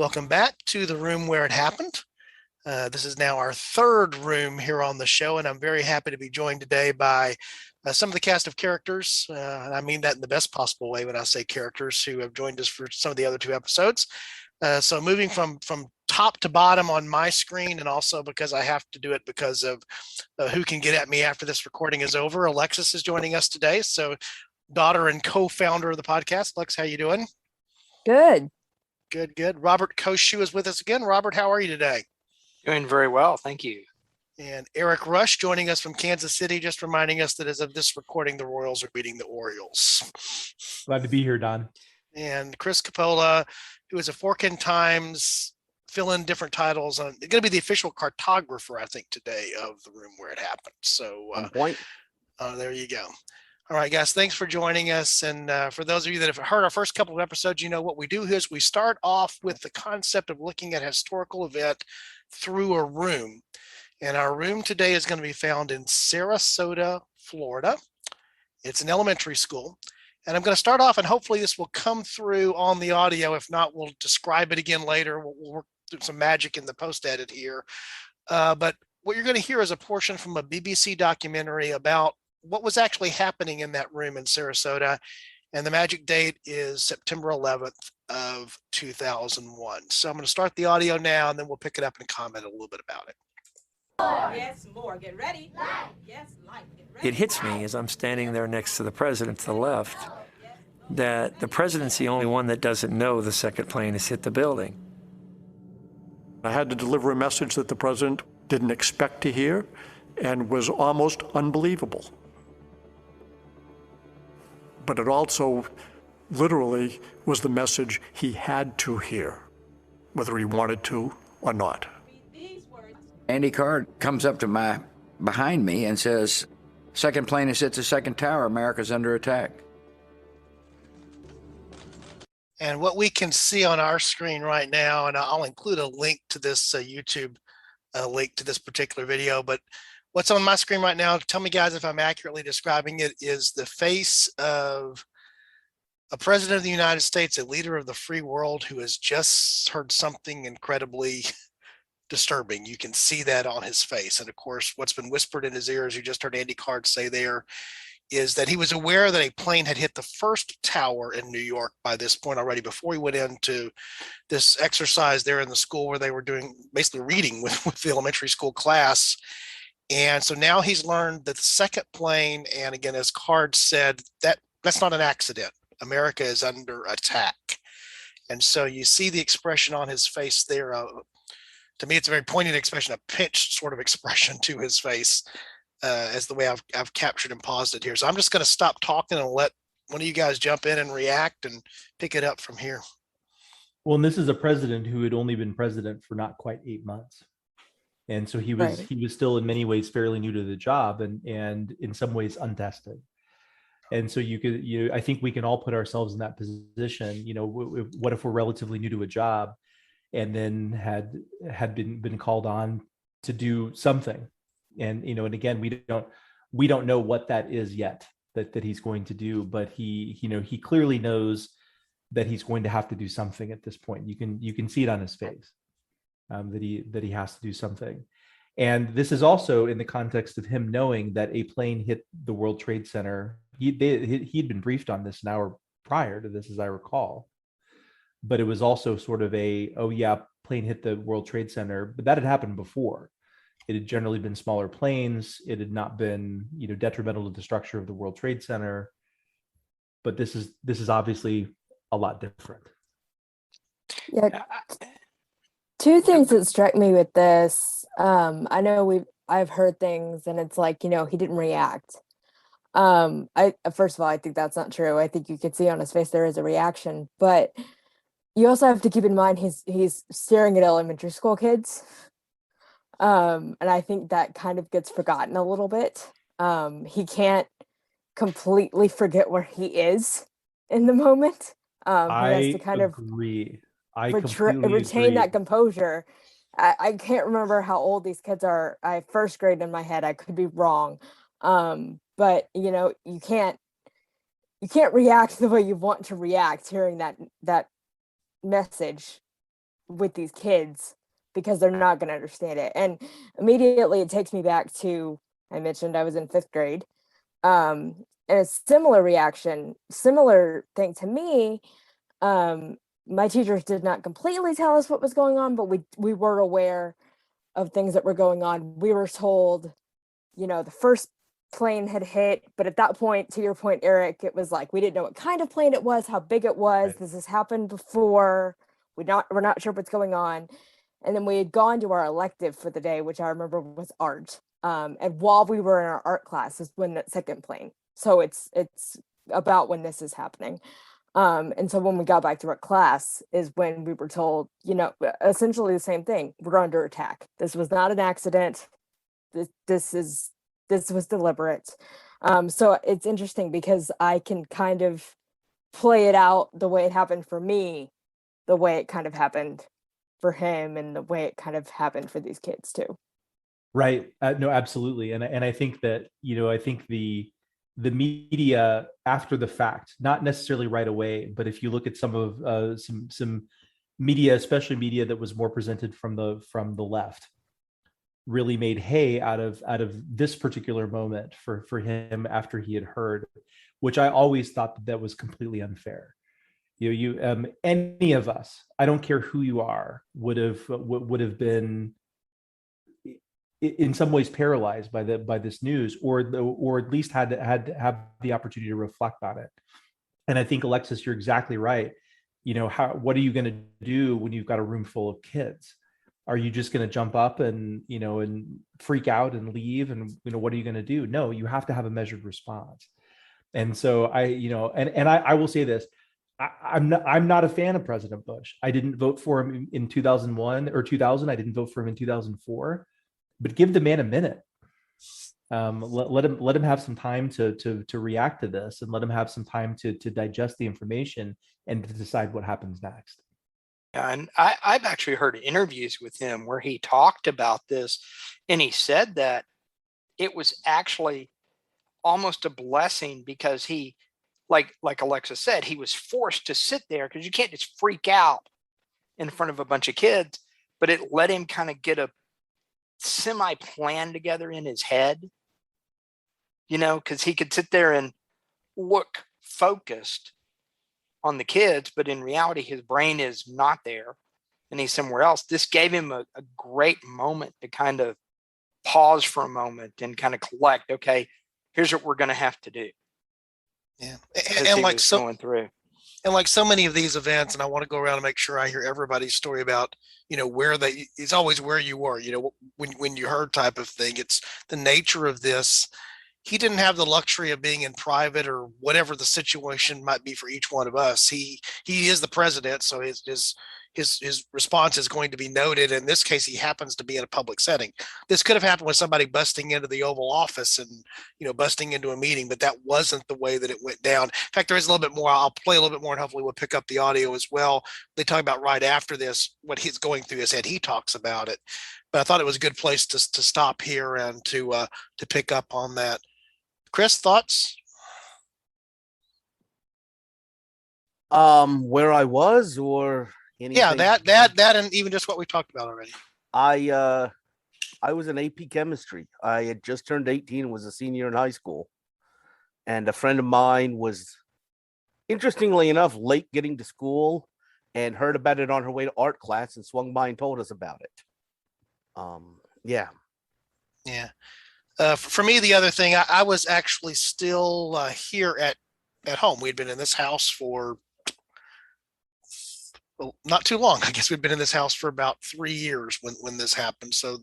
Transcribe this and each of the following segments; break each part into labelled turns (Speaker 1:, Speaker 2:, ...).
Speaker 1: Welcome back to the room where it happened. This is now our third room here on the show, and I'm very happy to be joined today by some of the cast of characters. And I mean that in the best possible way when I say characters who have joined us for some of the other two episodes. So moving from top to bottom on my screen, and also because I have to do it because of who can get at me after this recording is over, Alexis is joining us today. So daughter and co-founder of the podcast. Lex, how you doing?
Speaker 2: Good.
Speaker 1: Good. Robert Koshu is with us again. Robert, how are you today?
Speaker 3: Doing very well, thank you.
Speaker 1: And Eric Rush joining us from Kansas City, just reminding us that as of this recording, the Royals are beating the Orioles.
Speaker 4: Glad to be here, Don.
Speaker 1: And Chris Coppola, who is a Fork in Times, fill in different titles. Going to be the official cartographer, I think, today of the room where it happened. So there you go. All right, guys, thanks for joining us. And for those of you that have heard our first couple of episodes, you know what we do here is we start off with the concept of looking at a historical event through a room. And our room today is going to be found in Sarasota, Florida. It's an elementary school. And I'm going to start off, and hopefully this will come through on the audio. If not, we'll describe it again later. We'll work through some magic in the post-edit here. But what you're going to hear is a portion from a BBC documentary about what was actually happening in that room in Sarasota. And the magic date is September 11th of 2001. So I'm going to start the audio now, and then we'll pick it up and comment a little bit about it.
Speaker 5: Yes, more. Get ready. Light. Yes, light. Get ready.
Speaker 6: It hits me as I'm standing there next to the president to the left that the president's the only one that doesn't know the second plane has hit the building.
Speaker 7: I had to deliver a message that the president didn't expect to hear and was almost unbelievable. But it also literally was the message he had to hear, whether he wanted to or not.
Speaker 8: Andy Card comes up to behind me and says, "Second plane has hit the second tower, America's under attack."
Speaker 1: And what we can see on our screen right now, and I'll include a link to this YouTube link to this particular video, but what's on my screen right now, tell me guys if I'm accurately describing it, is the face of a president of the United States, a leader of the free world who has just heard something incredibly disturbing. You can see that on his face. And of course, what's been whispered in his ear, as you just heard Andy Card say there, is that he was aware that a plane had hit the first tower in New York by this point already, before he went into this exercise there in the school where they were doing basically reading with the elementary school class. And so now he's learned that the second plane, and again, as Card said, that's not an accident. America is under attack. And so you see the expression on his face there. To me, it's a very poignant expression, a pinched sort of expression to his face, as the way I've captured and paused it here. So I'm just going to stop talking and let one of you guys jump in and react and pick it up from here.
Speaker 4: Well, and this is a president who had only been president for not quite 8 months. And so he was still in many ways fairly new to the job, and in some ways untested. And so I think we can all put ourselves in that position. You know, what if we're relatively new to a job and then had been called on to do something, and and again, we don't know what that is yet that he's going to do, but he clearly knows that he's going to have to do something at this point. You can see it on his face. That he has to do something. And this is also in the context of him knowing that a plane hit the World Trade Center. He'd been briefed on this an hour prior to this, as I recall. But it was also sort of plane hit the World Trade Center, but that had happened before. It had generally been smaller planes. It had not been, detrimental to the structure of the World Trade Center. But this is obviously a lot different.
Speaker 2: Yeah. Two things that struck me with this. I know I've heard things, and it's like, he didn't react. First of all, I think that's not true. I think you could see on his face there is a reaction, but you also have to keep in mind he's staring at elementary school kids. And I think that kind of gets forgotten a little bit. He can't completely forget where he is in the moment. He has to kind
Speaker 4: agree.
Speaker 2: of retain that composure. I can't remember how old these kids are. I first grade in my head. I could be wrong. But you can't react the way you want to react hearing that message with these kids because they're not going to understand it. And immediately it takes me back to, I mentioned I was in 5th grade. And a similar reaction, similar thing to me. My teachers did not completely tell us what was going on, but we were aware of things that were going on. We were told, the first plane had hit, but at that point, to your point, Eric, it was like we didn't know what kind of plane it was, how big it was.
Speaker 4: Right.
Speaker 2: This has happened before. We're not sure what's going on. And then we had gone to our elective for the day, which I remember was art. And while we were in our art class is when that second plane. So it's about when this is happening. And so when we got back to our class is when we were told, essentially the same thing. We're under attack. This was not an accident. This was deliberate. So it's interesting because I can kind of play it out the way it happened for me, the way it kind of happened for him, and the way it kind of happened for these kids too.
Speaker 4: Right. No, absolutely. And I think that, I think the media after the fact, not necessarily right away, but if you look at some of some media, especially media that was more presented from the left, really made hay out of this particular moment for him after he had heard, which I always thought that was completely unfair. Any of us, I don't care who you are, would have been in some ways paralyzed by this news, or at least had to have the opportunity to reflect on it. And I think, Alexis, you're exactly right. What are you going to do when you've got a room full of kids? Are you just going to jump up and freak out and leave? And what are you going to do? No, you have to have a measured response. And so I will say this. I'm not a fan of President Bush. I didn't vote for him in 2001 or 2000. I didn't vote for him in 2004. But give the man a minute. Let him have some time to react to this, and let him have some time to digest the information and to decide what happens next.
Speaker 3: Yeah, and I've actually heard interviews with him where he talked about this, and he said that it was actually almost a blessing because he, like Alexa said, he was forced to sit there because you can't just freak out in front of a bunch of kids, but it let him kind of get a semi-plan together in his head, because he could sit there and look focused on the kids, but in reality, his brain is not there and he's somewhere else. This gave him a great moment to kind of pause for a moment and kind of collect, okay, here's what we're going to have to do.
Speaker 1: Yeah.
Speaker 3: And like going through.
Speaker 1: And like so many of these events, and I want to go around and make sure I hear everybody's story about, it's always where you were, when you heard type of thing. It's the nature of this. He didn't have the luxury of being in private or whatever the situation might be for each one of us. He is the president, so his response is going to be noted. In this case, he happens to be in a public setting. This could have happened with somebody busting into the Oval Office and busting into a meeting, but that wasn't the way that it went down. In fact, there is a little bit more. I'll play a little bit more, and hopefully we'll pick up the audio as well. They talk about right after this what he's going through his head. He talks about it, but I thought it was a good place to stop here and to pick up on that. Chris, thoughts?
Speaker 9: Where I was, or anything?
Speaker 1: Yeah, that, and even just what we talked about already.
Speaker 9: I was in AP chemistry. I had just turned 18 and was a senior in high school. And a friend of mine was, interestingly enough, late getting to school and heard about it on her way to art class and swung by and told us about it. Yeah.
Speaker 1: Yeah. For me, the other thing, I was actually still here at home. We'd been in this house for not too long. I guess we'd been in this house for about 3 years when this happened. So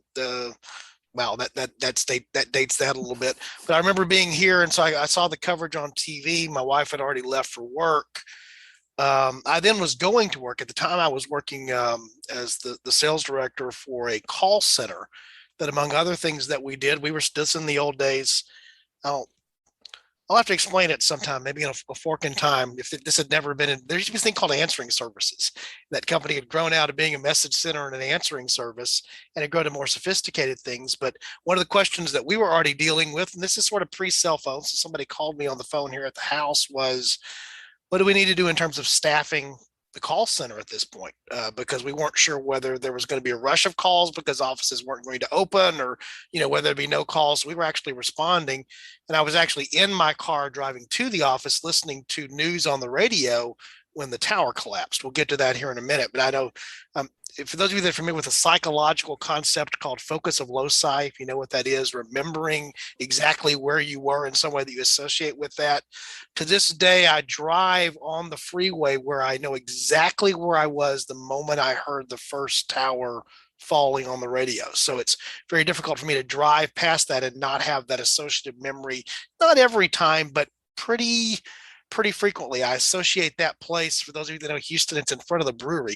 Speaker 1: wow, that dates that a little bit. But I remember being here, and so I saw the coverage on TV. My wife had already left for work. I then was going to work. At the time, I was working as the sales director for a call center. That among other things that we did, we were still in the old days. I'll have to explain it sometime, maybe in a fork in time. If this had never been there used to be this thing called answering services. That company had grown out of being a message center and an answering service, and it grown to more sophisticated things. But one of the questions that we were already dealing with, and this is sort of pre-cell phone, so somebody called me on the phone here at the house, was, what do we need to do in terms of staffing the call center at this point because we weren't sure whether there was going to be a rush of calls because offices weren't going to open, or whether there'd be no calls. We were actually responding, and I was actually in my car driving to the office listening to news on the radio when the tower collapsed. We'll get to that here in a minute, but I know for those of you that are familiar with a psychological concept called focus of loci, if you know what that is, remembering exactly where you were in some way that you associate with that. To this day, I drive on the freeway where I know exactly where I was the moment I heard the first tower falling on the radio. So it's very difficult for me to drive past that and not have that associative memory. Not every time, but pretty frequently. I associate that place. For those of you that know Houston, it's in front of the brewery.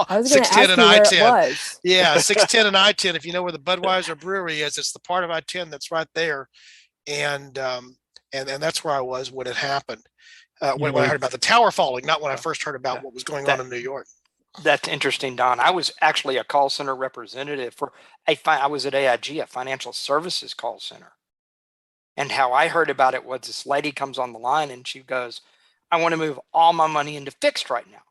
Speaker 2: I was going to ask you where it was.
Speaker 1: Yeah, 610 and I-10. If you know where the Budweiser brewery is, it's the part of I-10 that's right there. And that's where I was when it happened. When I heard about the tower falling, not when I first heard about what was going on in New York.
Speaker 3: That's interesting, Don. I was actually a call center representative for I was at AIG, a financial services call center. And how I heard about it was this lady comes on the line and she goes, I want to move all my money into fixed right now.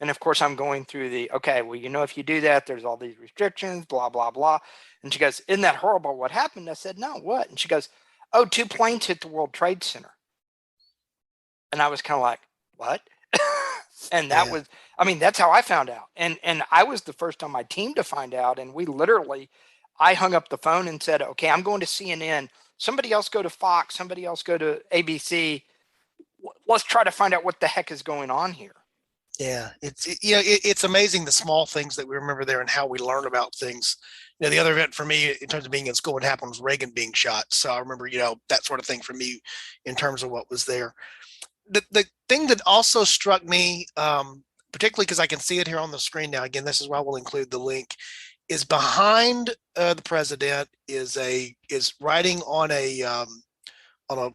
Speaker 3: And of course, I'm going through okay, well, if you do that, there's all these restrictions, blah, blah, blah. And she goes, isn't that horrible what happened? I said, no, what? And she goes, oh, 2 planes hit the World Trade Center. And I was kind of like, what? And that was, that's how I found out. And I was the first on my team to find out. And I hung up the phone and said, okay, I'm going to CNN. Somebody else go to Fox. Somebody else go to ABC. Let's try to find out what the heck is going on here.
Speaker 1: Yeah, it's amazing the small things that we remember there and how we learn about things. The other event for me in terms of being in school, what happened was Reagan being shot. So I remember, that sort of thing for me in terms of what was there. The thing that also struck me, particularly because I can see it here on the screen now, again, this is why we'll include the link, is behind the president is writing on a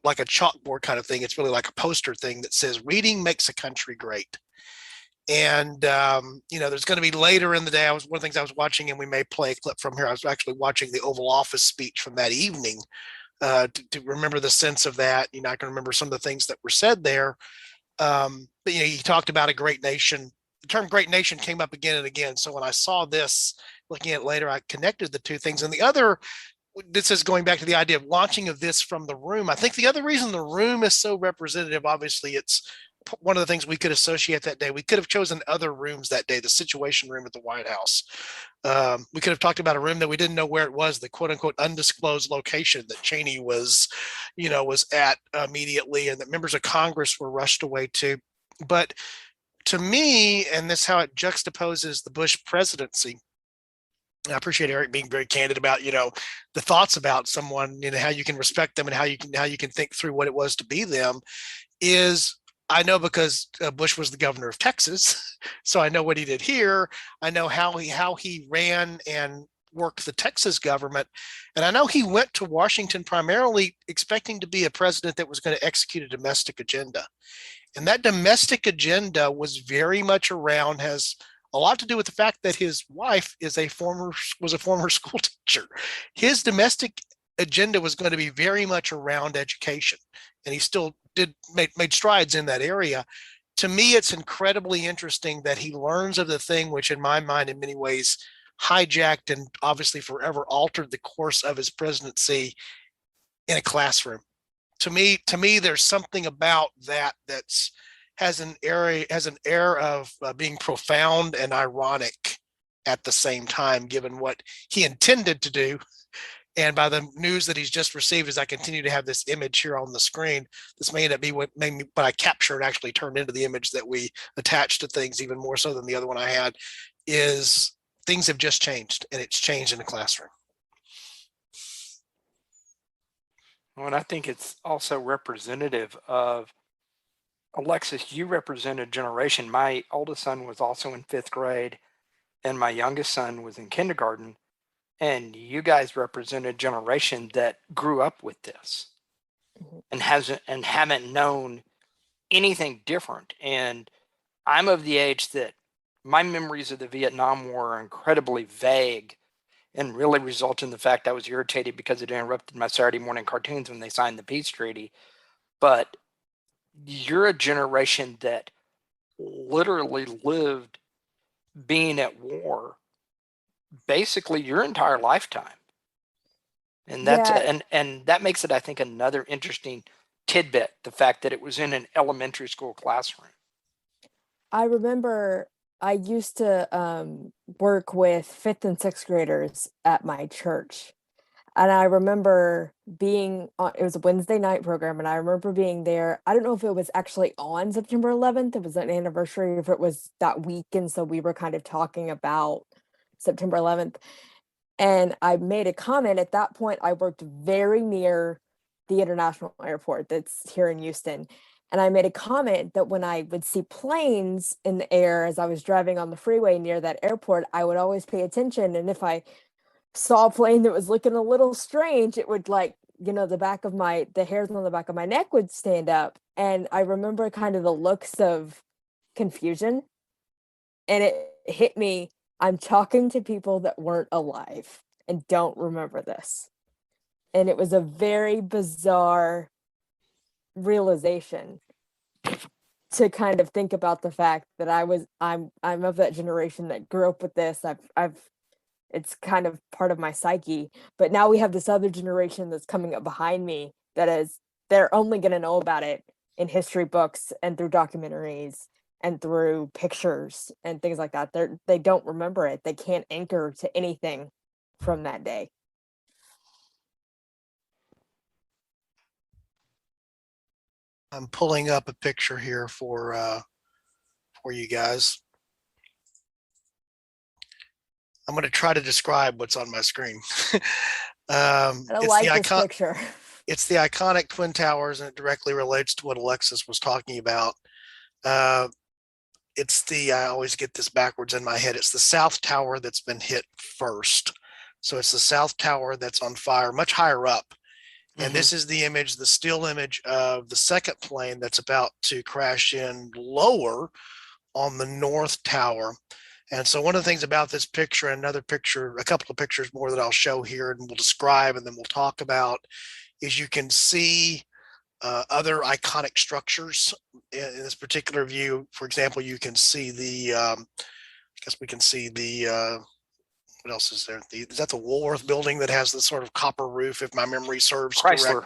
Speaker 1: like a chalkboard kind of thing. It's really like a poster thing that says "Reading makes a country great." And there's going to be later in the day. One of the things I was watching, and we may play a clip from here. I was actually watching the Oval Office speech from that evening to remember the sense of that. You're not going to remember some of the things that were said there, but he talked about a great nation. The term "great nation" came up again and again. So when I saw this, looking at it later, I connected the two things. And the other, this is going back to the idea of launching of this from the room. I think the other reason the room is so representative, obviously, it's one of the things we could associate that day. We could have chosen other rooms that day, the Situation Room at the White House. We could have talked about a room that we didn't know where it was, the quote unquote undisclosed location that Cheney was at immediately, and that members of Congress were rushed away to. But to me, and this is how it juxtaposes the Bush presidency, and I appreciate Eric being very candid about, the thoughts about someone, how you can respect them and how you can think through what it was to be them, is I know because Bush was the governor of Texas, so I know what he did here. I know how he ran and worked the Texas government, and I know he went to Washington primarily expecting to be a president that was going to execute a domestic agenda, and that domestic agenda was very much around, has a lot to do with the fact that his wife was a former school teacher. His domestic agenda was going to be very much around education, and he still made strides in that area. To me, it's incredibly interesting that he learns of the thing which, in my mind, in many ways hijacked and obviously forever altered the course of his presidency in a classroom. To me, there's something about that has an air of being profound and ironic at the same time, given what he intended to do. And by the news that he's just received, as I continue to have this image here on the screen, this may end up being what I captured actually turned into the image that we attached to things even more so than the other one I had, is things have just changed, and it's changed in the classroom.
Speaker 3: Well, and I think it's also representative of, Alexis, you represent a generation. My oldest son was also in 5th grade, and my youngest son was in kindergarten. And you guys represent a generation that grew up with this and haven't known anything different. And I'm of the age that my memories of the Vietnam War are incredibly vague and really result in the fact I was irritated because it interrupted my Saturday morning cartoons when they signed the peace treaty. But you're a generation that literally lived being at war basically your entire lifetime. And that's
Speaker 2: Yeah.
Speaker 3: and that makes it, I think, another interesting tidbit, the fact that it was in an elementary school classroom.
Speaker 2: I remember I used to work with fifth and sixth graders at my church. And I remember being on, it was a Wednesday night program, and I remember being there. I don't know if it was actually on September 11th, it was an anniversary, if it was that week. And so we were kind of talking about September 11th. And I made a comment at that point. I worked very near the international airport that's here in Houston. And I made a comment that when I would see planes in the air as I was driving on the freeway near that airport, I would always pay attention. And if I saw a plane that was looking a little strange, it would, like, the hairs on the back of my neck would stand up. And I remember kind of the looks of confusion. And it hit me. I'm talking to people that weren't alive and don't remember this. And it was a very bizarre realization to kind of think about the fact that I'm of that generation that grew up with this. It's kind of part of my psyche, but now we have this other generation that's coming up behind me they're only going to know about it in history books and through documentaries and through pictures and things like that. They don't remember it. They can't anchor to anything from that day.
Speaker 1: I'm pulling up a picture here for you guys. I'm going to try to describe what's on my screen.
Speaker 2: I like this picture.
Speaker 1: It's the iconic Twin Towers, and it directly relates to what Alexis was talking about. It's I always get this backwards in my head. It's the South Tower that's been hit first. So it's the South Tower that's on fire, much higher up. And this is the image, the still image of the second plane that's about to crash in lower on the North Tower. And so one of the things about this picture, another picture, a couple of pictures more that I'll show here and we'll describe and then we'll talk about, is you can see other iconic structures in this particular view. For example, you can see I guess we can see what else is there? Is that the Woolworth building that has the sort of copper roof, if my memory serves
Speaker 3: Chrysler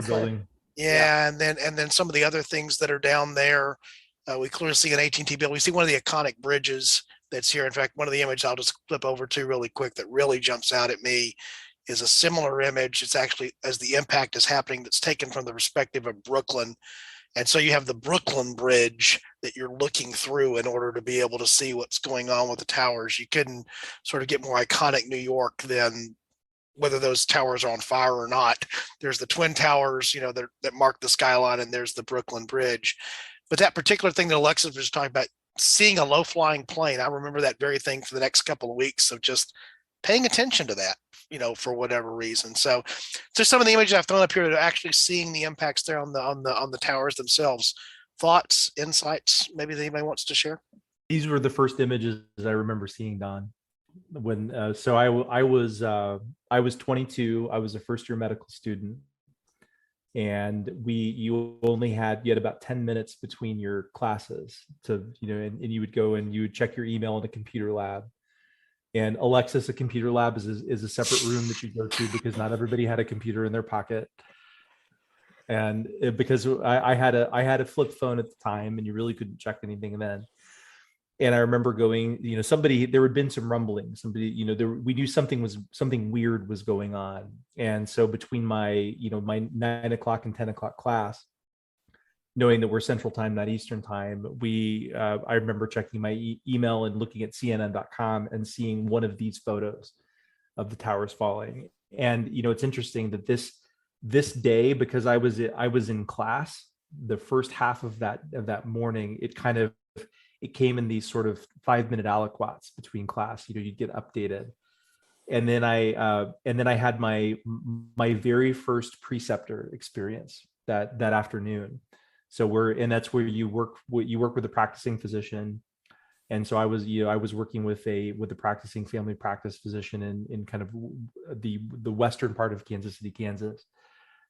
Speaker 4: building.
Speaker 1: Yeah, and then some of the other things that are down there. We clearly see an AT&T building. We see one of the iconic bridges that's here. In fact, one of the images I'll just flip over to really quick that really jumps out at me is a similar image. It's actually, as the impact is happening, that's taken from the perspective of Brooklyn. And so you have the Brooklyn Bridge that you're looking through in order to be able to see what's going on with the towers. You couldn't sort of get more iconic New York than whether those towers are on fire or not. There's the Twin Towers, that mark the skyline, and there's the Brooklyn Bridge. But that particular thing that Alexis was talking about, seeing a low-flying plane, I remember that very thing for the next couple of weeks of just paying attention to that, for whatever reason. So some of the images I've thrown up here that are actually seeing the impacts there on the towers themselves. Thoughts, insights, maybe that anybody wants to share?
Speaker 4: These were the first images I remember seeing, Don. When I was 22. I was a first year medical student, and you had about 10 minutes between your classes to and you would go and you would check your email in a computer lab. And Alexis, a computer lab is a separate room that you go to because not everybody had a computer in their pocket. And because I had a flip phone at the time, and you really couldn't check anything then. And I remember going, there had been some rumbling. Somebody, we knew something weird was going on. And so between my 9 o'clock and 10 o'clock class, knowing that we're Central Time, not Eastern Time, I remember checking my email and looking at CNN.com and seeing one of these photos of the towers falling. And it's interesting that this day, because I was in class, the first half of that morning, it came in these sort of 5-minute aliquots between class. You'd get updated, and then I had my very first preceptor experience that afternoon. So that's where you work with a practicing physician. And so I was working with a practicing family practice physician in kind of the western part of Kansas City, Kansas.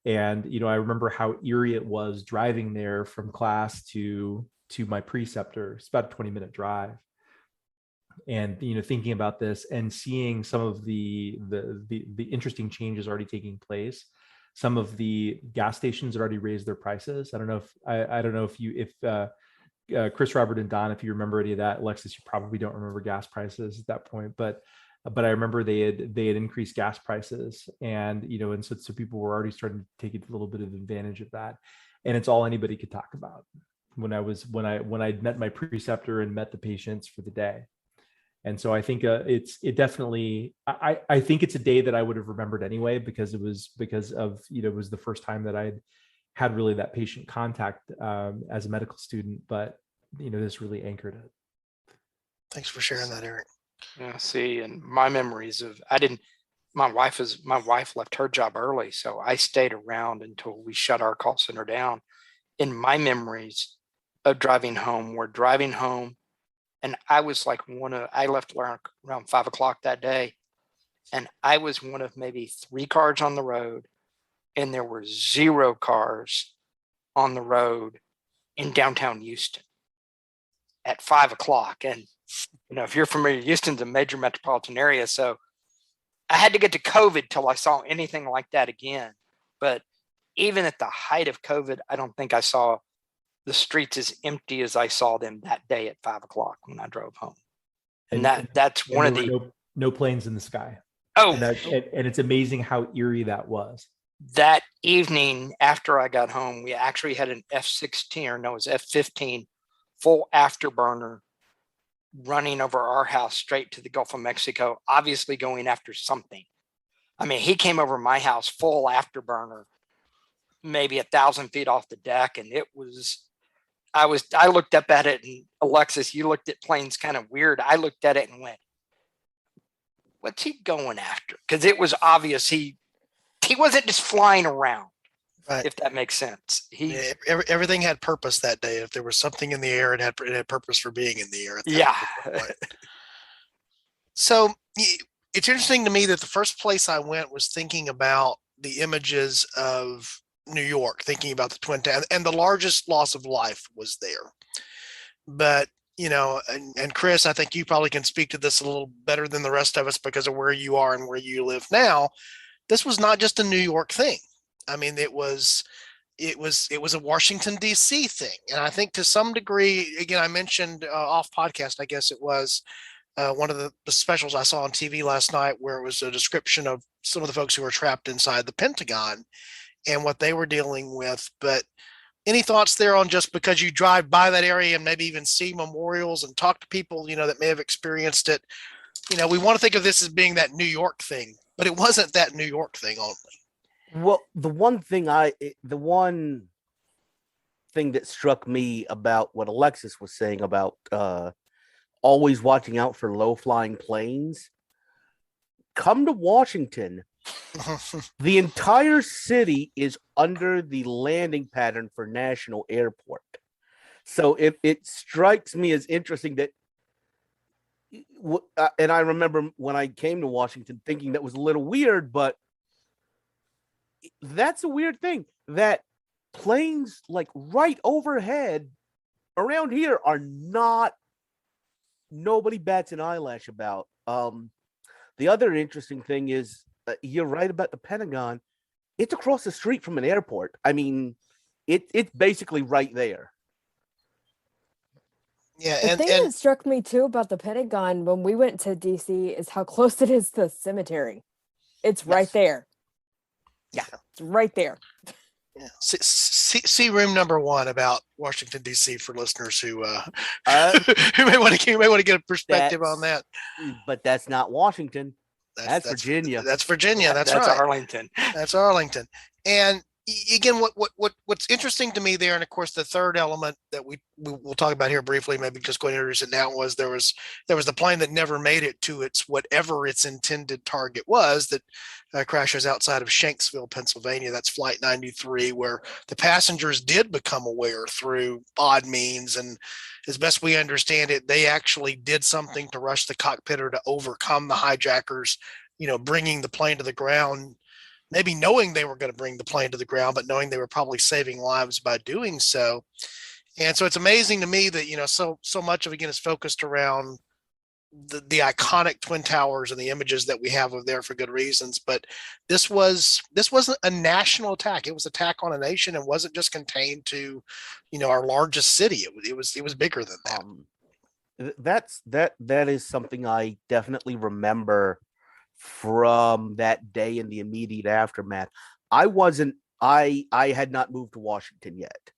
Speaker 4: And I remember how eerie it was driving there from class to to my preceptor. It's about a 20-minute drive. And thinking about this and seeing some of the interesting changes already taking place. Some of the gas stations had already raised their prices. I don't know if Chris, Robert, and Don, if you remember any of that. Alexis, you probably don't remember gas prices at that point, but I remember they had increased gas prices, and and so people were already starting to take a little bit of advantage of that. And it's all anybody could talk about when I met my preceptor and met the patients for the day. And so I think it definitely, I think it's a day that I would have remembered anyway, because it was the first time that I'd had really that patient contact as a medical student, but this really anchored it.
Speaker 1: Thanks for sharing that, Eric.
Speaker 3: Yeah, see, and my memories of, my wife left her job early, so I stayed around until we shut our call center down. In my memories of driving home, we're driving home, and I was like I left around 5 o'clock that day, and I was one of maybe 3 cars on the road, and there were 0 cars on the road in downtown Houston at 5 o'clock. And, if you're familiar, Houston's a major metropolitan area. So I had to get to COVID till I saw anything like that again. But even at the height of COVID, I don't think I saw the streets as empty as I saw them that day at 5 o'clock when I drove home. And that's one of the
Speaker 4: no planes in the sky.
Speaker 3: Oh,
Speaker 4: and it's amazing how eerie that was.
Speaker 3: That evening after I got home, we actually had an F-16, or no, it was F-15 full afterburner running over our house straight to the Gulf of Mexico, obviously going after something. I mean, he came over my house full afterburner, maybe 1,000 feet off the deck. And I looked up at it, and Alexis, you looked at planes kind of weird. I looked at it and went, what's he going after? Because it was obvious he wasn't just flying around. Right. If that makes sense.
Speaker 1: Everything had purpose that day. If there was something in the air, it had purpose for being in the air.
Speaker 3: Yeah.
Speaker 1: So it's interesting to me that the first place I went was thinking about the images of New York, thinking about the Twin Towers, and the largest loss of life was there. But, and Chris, I think you probably can speak to this a little better than the rest of us because of where you are and where you live now. This was not just a New York thing. I mean, it was a Washington, D.C. thing. And I think to some degree, again, I mentioned off podcast, I guess it was one of the specials I saw on TV last night, where it was a description of some of the folks who were trapped inside the Pentagon and what they were dealing with. But any thoughts there on, just because you drive by that area and maybe even see memorials and talk to people, that may have experienced it? We want to think of this as being that New York thing, but it wasn't that New York thing only.
Speaker 9: Well, the one thing that struck me about what Alexis was saying about always watching out for low-flying planes. Come to Washington, the entire city is under the landing pattern for National Airport. So it strikes me as interesting that, and I remember when I came to Washington thinking that was a little weird, but that's a weird thing, that planes like right overhead around here are nobody bats an eyelash about. The other interesting thing is, you're right about the Pentagon. It's across the street from an airport. I mean, it's basically right there.
Speaker 2: Yeah, the thing that struck me too about the Pentagon when we went to DC is how close it is to the cemetery. It's right there. Yeah, it's right there.
Speaker 1: Yeah. See room number 1 about Washington, D.C. for listeners who who may want to get a perspective on that.
Speaker 9: But that's not Washington. That's Virginia.
Speaker 1: That's Virginia. That's right.
Speaker 3: Arlington.
Speaker 1: That's Arlington. And again, what's interesting to me there, and of course the third element that we'll talk about here briefly, maybe just go and introduce it now, was there was the plane that never made it to whatever its intended target was, that crashes outside of Shanksville, Pennsylvania. That's Flight 93, where the passengers did become aware through odd means, and as best we understand it, they actually did something to rush the cockpit or to overcome the hijackers, bringing the plane to the ground. Maybe knowing they were going to bring the plane to the ground, but knowing they were probably saving lives by doing so. And so it's amazing to me that, so much of, again, is focused around the iconic Twin Towers and the images that we have of there for good reasons. But this wasn't a national attack. It was an attack on a nation, and wasn't just contained to, our largest city. It was bigger than that.
Speaker 9: That is something I definitely remember from that day in the immediate aftermath. I had not moved to Washington yet.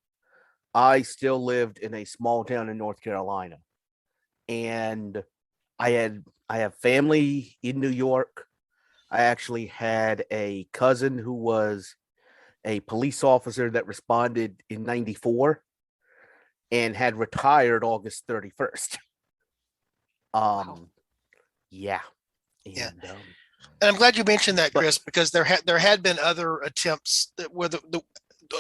Speaker 9: I still lived in a small town in North Carolina, and I have family in New York. I actually had a cousin who was a police officer that responded in '94 and had retired August 31st.
Speaker 1: Wow.
Speaker 9: Yeah.
Speaker 1: And I'm glad you mentioned that, Chris, because there had been other attempts that were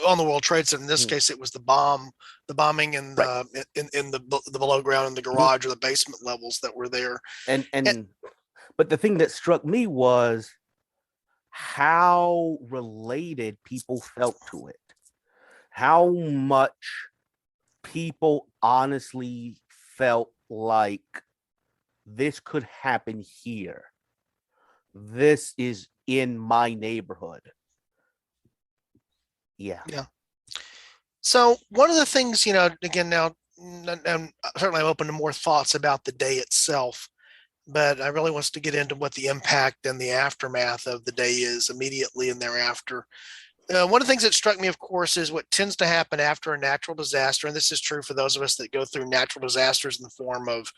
Speaker 1: on the World Trade Center. In this case, it was the bombing in the below ground, in the garage or the basement levels that were there.
Speaker 9: But the thing that struck me was how related people felt to it. How much people honestly felt like this could happen here. This is in my neighborhood. Yeah.
Speaker 1: So one of the things, again, now, and certainly I'm open to more thoughts about the day itself, but I really want to get into what the impact and the aftermath of the day is immediately and thereafter. One of the things that struck me, of course, is what tends to happen after a natural disaster. And this is true for those of us that go through natural disasters in the form of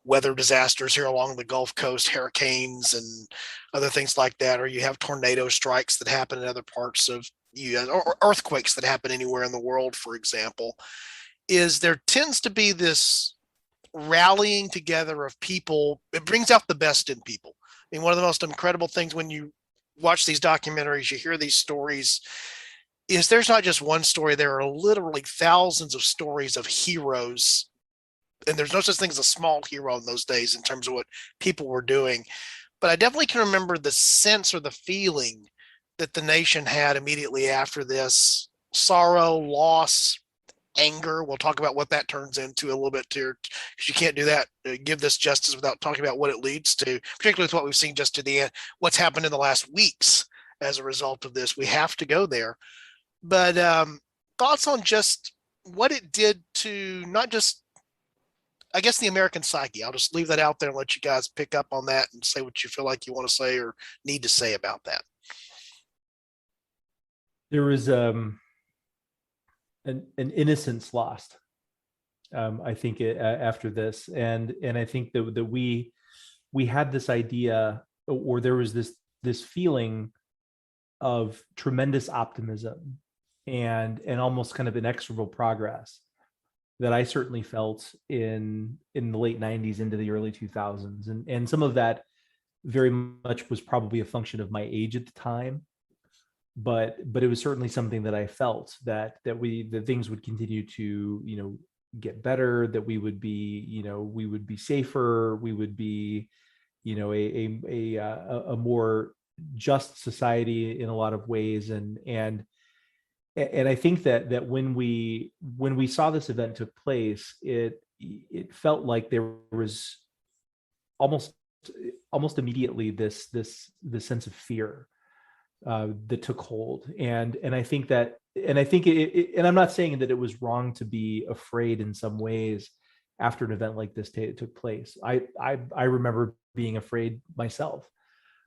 Speaker 1: weather disasters here along the Gulf Coast, hurricanes and other things like that, or you have tornado strikes that happen in other parts of US, or earthquakes that happen anywhere in the world, for example, is there tends to be this rallying together of people. It brings out the best in people. I mean, one of the most incredible things when you watch these documentaries, you hear these stories, is there's not just one story. There are literally thousands of stories of heroes. And there's no such thing as a small hero in those days in terms of what people were doing. But I definitely can remember the sense or the feeling that the nation had immediately after this: sorrow, loss, anger. We'll talk about what that turns into a little bit here, because you can't do that, give this justice without talking about what it leads to, particularly with what we've seen just to the end, what's happened in the last weeks as a result of this. We have to go there. But thoughts on just what it did to not just, I guess, the American psyche. I'll just leave that out there and let you guys pick up on that and say what you feel like you want to say or need to say about that.
Speaker 4: There was an innocence lost, I think, after this, and I think that we had this idea, or there was this feeling of tremendous optimism and almost kind of inexorable progress that I certainly felt in the late 90s into the early 2000s, and some of that very much was probably a function of my age at the time. But it was certainly something that I felt that things would continue to, get better, that we would be safer, we would be, a more just society in a lot of ways. And I think that when we saw this event took place, it felt like there was almost immediately this sense of fear that took hold, and I think that, and I'm not saying that it was wrong to be afraid in some ways after an event like this took place. I remember being afraid myself,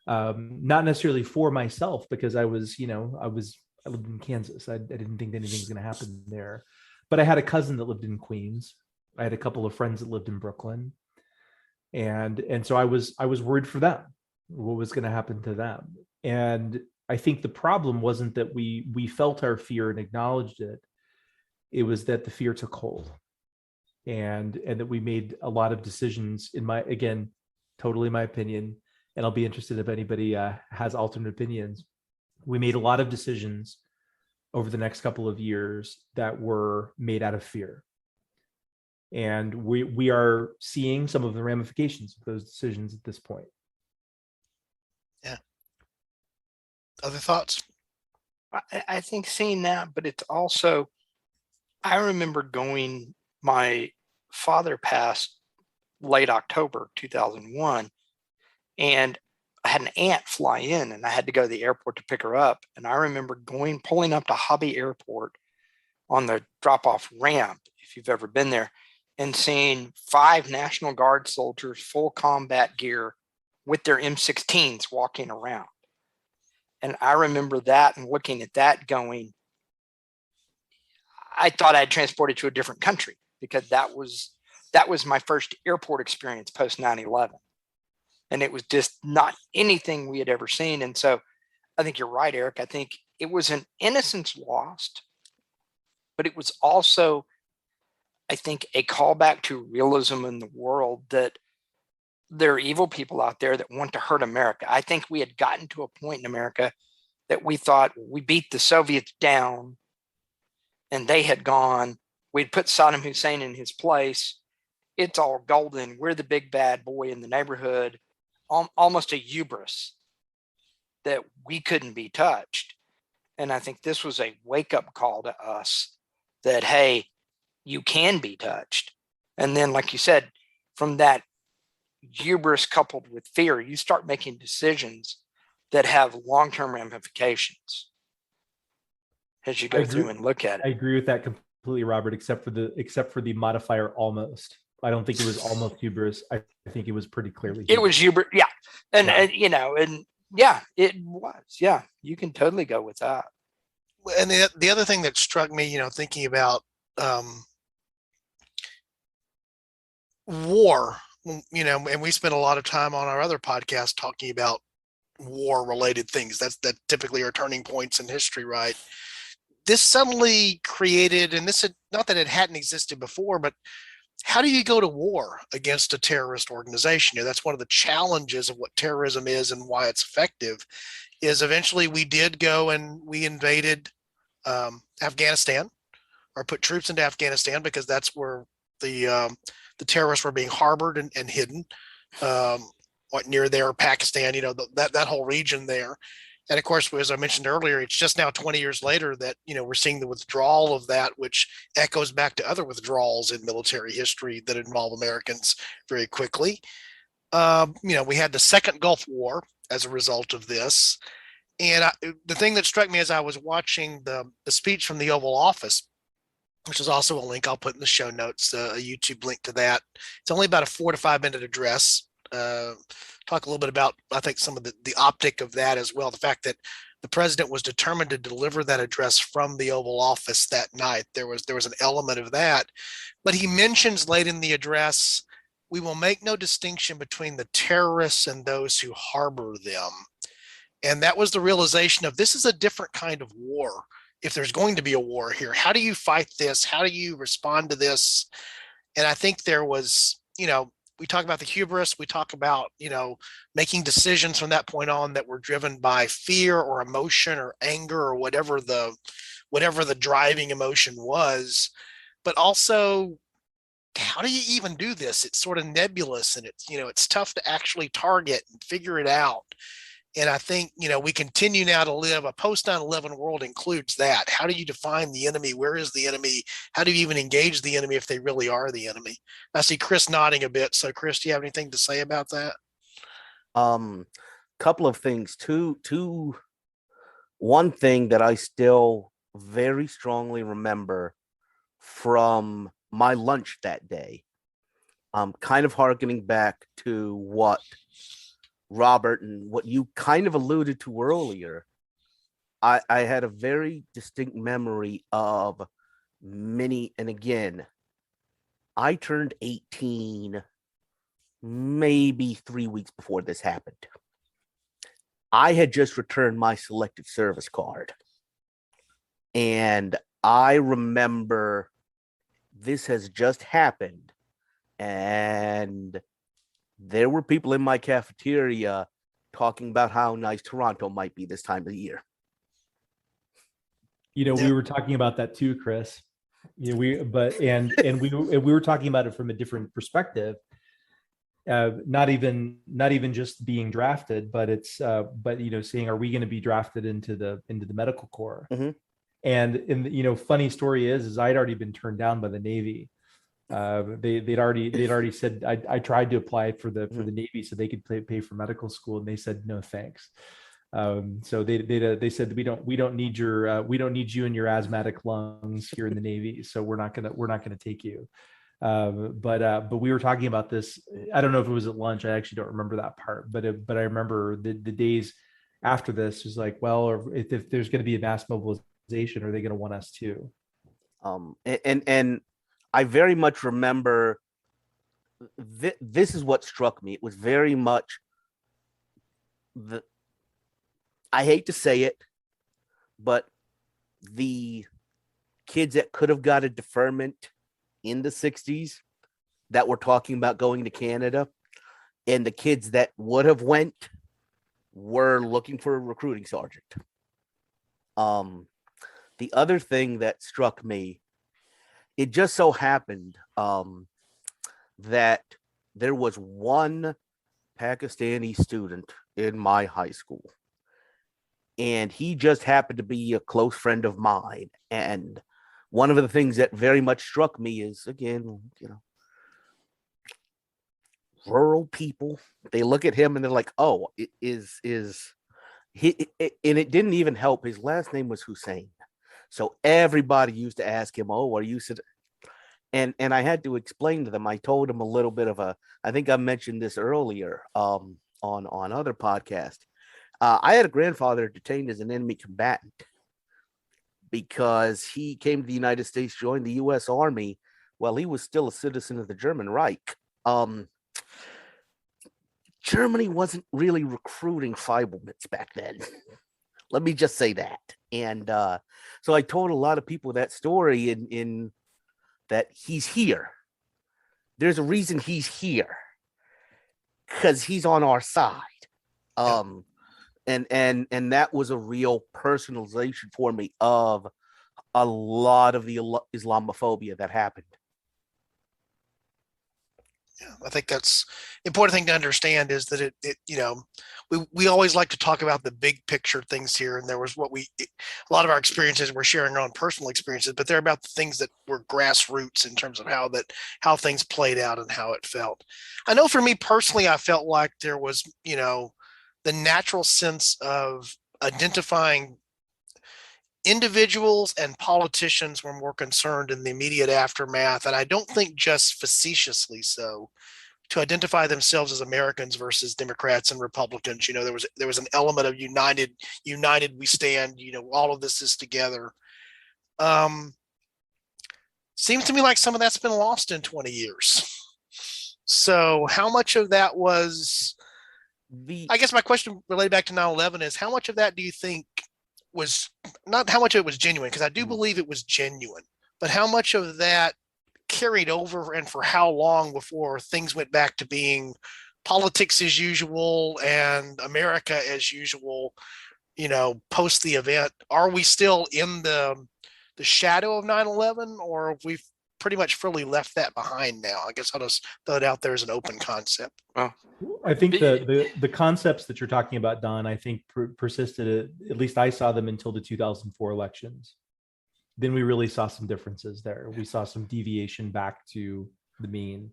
Speaker 4: not necessarily for myself, because I lived in Kansas. I didn't think anything was going to happen there, but I had a cousin that lived in Queens. I had a couple of friends that lived in Brooklyn, and so I was worried for them, what was going to happen to them. And I think the problem wasn't that we felt our fear and acknowledged it. It was that the fear took hold, and that we made a lot of decisions, totally my opinion, and I'll be interested if anybody has alternate opinions. We made a lot of decisions over the next couple of years that were made out of fear. And we are seeing some of the ramifications of those decisions at this point.
Speaker 1: Yeah. Other thoughts?
Speaker 3: I think seeing that, but it's also I remember going, my father passed late October 2001, and I had an aunt fly in, and I had to go to the airport to pick her up. And I remember pulling up to Hobby Airport on the drop-off ramp, if you've ever been there, and seeing 5 National Guard soldiers, full combat gear, with their M16s walking around. And I remember that and looking at that going, I thought I'd transported to a different country, because that was my first airport experience post 9/11. And it was just not anything we had ever seen. And so I think you're right, Eric. I think it was an innocence lost, but it was also, I think, a callback to realism in the world, that there are evil people out there that want to hurt America. I think we had gotten to a point in America that we thought we beat the Soviets down and they had gone. We'd put Saddam Hussein in his place. It's all golden. We're the big bad boy in the neighborhood. Almost a hubris that we couldn't be touched. And I think this was a wake-up call to us that, hey, you can be touched. And then, like you said, from that hubris coupled with fear, you start making decisions that have long-term ramifications as you go through and look at
Speaker 4: I
Speaker 3: it.
Speaker 4: agree with that completely, Robert, except for the modifier almost. I don't think it was almost hubris. I think it was pretty clearly
Speaker 3: It was hubris, yeah. And
Speaker 4: Yeah.
Speaker 3: It was. Yeah, you can totally go with that.
Speaker 1: And the other thing that struck me, thinking about war, and we spent a lot of time on our other podcast talking about war related things that typically are turning points in history, right? This suddenly created, and this had, not that it hadn't existed before, but how do you go to war against a terrorist organization? That's one of the challenges of what terrorism is and why it's effective, is eventually we did go and we invaded Afghanistan, or put troops into Afghanistan, because that's where the terrorists were being harbored and hidden, near there, Pakistan, that whole region there. And of course, as I mentioned earlier, it's just now 20 years later that, we're seeing the withdrawal of that, which echoes back to other withdrawals in military history that involve Americans very quickly. We had the second Gulf War as a result of this. And the thing that struck me as I was watching the speech from the Oval Office, which is also a link I'll put in the show notes, a YouTube link to that. It's only about a 4 to 5 minute address. Talk a little bit about, I think, some of the optic of that as well. The fact that the president was determined to deliver that address from the Oval Office that night. There was an element of that. But he mentions late in the address, we will make no distinction between the terrorists and those who harbor them. And that was the realization of, this is a different kind of war. If there's going to be a war here, how do you fight this? How do you respond to this? And I think there was, we talk about the hubris, we talk about, making decisions from that point on that were driven by fear or emotion or anger or whatever the driving emotion was. But also, how do you even do this? It's sort of nebulous, and it's tough to actually target and figure it out. And I think, we continue now to live, a post 9/11 world includes that. How do you define the enemy? Where is the enemy? How do you even engage the enemy if they really are the enemy? I see Chris nodding a bit. So Chris, do you have anything to say about that?
Speaker 9: Couple of things. One thing that I still very strongly remember from my lunch that day, kind of harkening back to what Robert and what you kind of alluded to earlier, I had a very distinct memory of many, and again, I turned 18 maybe 3 weeks before this happened. I had just returned my selective service card, and I remember this has just happened, and there were people in my cafeteria talking about how nice Toronto might be this time of the year.
Speaker 4: We were talking about that too, Chris. We were talking about it from a different perspective. Not even just being drafted, but it's saying, are we going to be drafted into the medical corps?
Speaker 9: Mm-hmm.
Speaker 4: And funny story is I'd already been turned down by the Navy. They'd already said I tried to apply for the Navy so they could pay for medical school, and they said no thanks. So they said we don't need you and your asthmatic lungs here in the Navy, so we're not gonna take you. But we were talking about this. I don't know if it was at lunch. I actually don't remember that part, but I remember the days after this was like, well, if there's going to be a mass mobilization, are they going to want us too?
Speaker 9: And I very much remember this is what struck me. It was very much I hate to say it, but the kids that could have got a deferment in the 60s that were talking about going to Canada, and the kids that would have went were looking for a recruiting sergeant. The other thing that struck me, it just so happened that there was one Pakistani student in my high school, and he just happened to be a close friend of mine. And one of the things that very much struck me is, again, rural people, they look at him and they're like, oh, it is he, and it didn't even help. His last name was Hussein. So everybody used to ask him, oh, are you, and I had to explain to them. I told him a little bit of I think I mentioned this earlier on other podcasts. I had a grandfather detained as an enemy combatant because he came to the United States, joined the U.S. Army while he was still a citizen of the German Reich. Germany wasn't really recruiting Feibelmans back then. Let me just say that. And so I told a lot of people that story in that he's here. There's a reason he's here, because he's on our side. And that was a real personalization for me of a lot of the Islamophobia that happened.
Speaker 1: Yeah, I think that's important thing to understand, is that it we always like to talk about the big picture things here, and there was a lot of our experiences, we're sharing our own personal experiences, but they're about the things that were grassroots in terms of how things played out and how it felt. I know for me personally, I felt like there was the natural sense of identifying individuals and politicians were more concerned in the immediate aftermath, and I don't think just facetiously so, to identify themselves as Americans versus Democrats and Republicans. There was an element of united we stand, all of this is together. Seems to me like some of that's been lost in 20 years. So how much of that was, I guess my question related back to 9/11 is, how much of that do you think was, not how much of it was genuine, because I do believe it was genuine, but how much of that carried over, and for how long before things went back to being politics as usual and America as usual, post the event? Are we still in the shadow of 9/11, or have we pretty much fully left that behind now? I guess I'll just throw it out there as an open concept.
Speaker 3: Well,
Speaker 4: I think the concepts that you're talking about, Don, I think persisted, at least I saw them until the 2004 elections. Then we really saw some differences there. We saw some deviation back to the mean.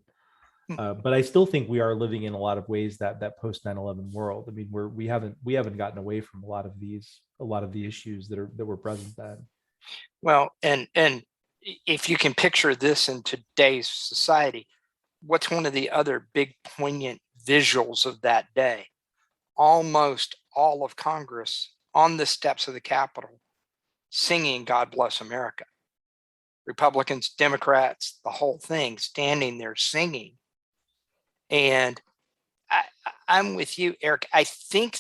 Speaker 4: But I still think we are living in a lot of ways that post 9/11 world. I mean, we haven't gotten away from a lot of the issues that were present then.
Speaker 3: Well, and if you can picture this in today's society, what's one of the other big poignant visuals of that day? Almost all of Congress on the steps of the Capitol singing "God Bless America." Republicans, Democrats, the whole thing standing there singing. And I'm with you, Eric. I think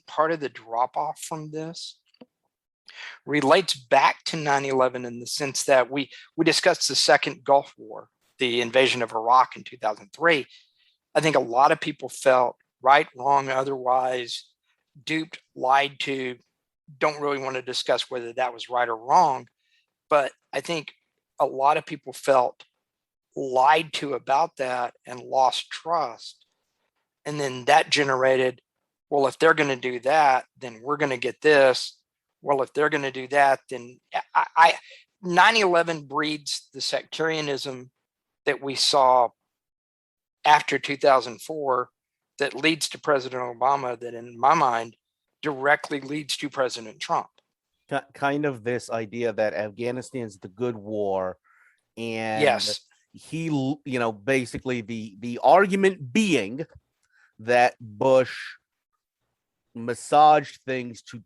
Speaker 3: part of the drop off from this relates back to 9/11 in the sense that we discussed the second Gulf War, the invasion of Iraq in 2003. I think a lot of people felt, right, wrong, otherwise, duped, lied to. Don't really want to discuss whether that was right or wrong, but I think a lot of people felt lied to about that and lost trust. And then that generated, well, if they're going to do that, then we're going to get this. well, if they're going to do that, then 9/11 breeds the sectarianism that we saw after 2004 that leads to President Obama, that in my mind directly leads to President Trump.
Speaker 9: Kind of this idea that Afghanistan's the good war, and
Speaker 3: Yes,
Speaker 9: he, basically the argument being that Bush massaged things to,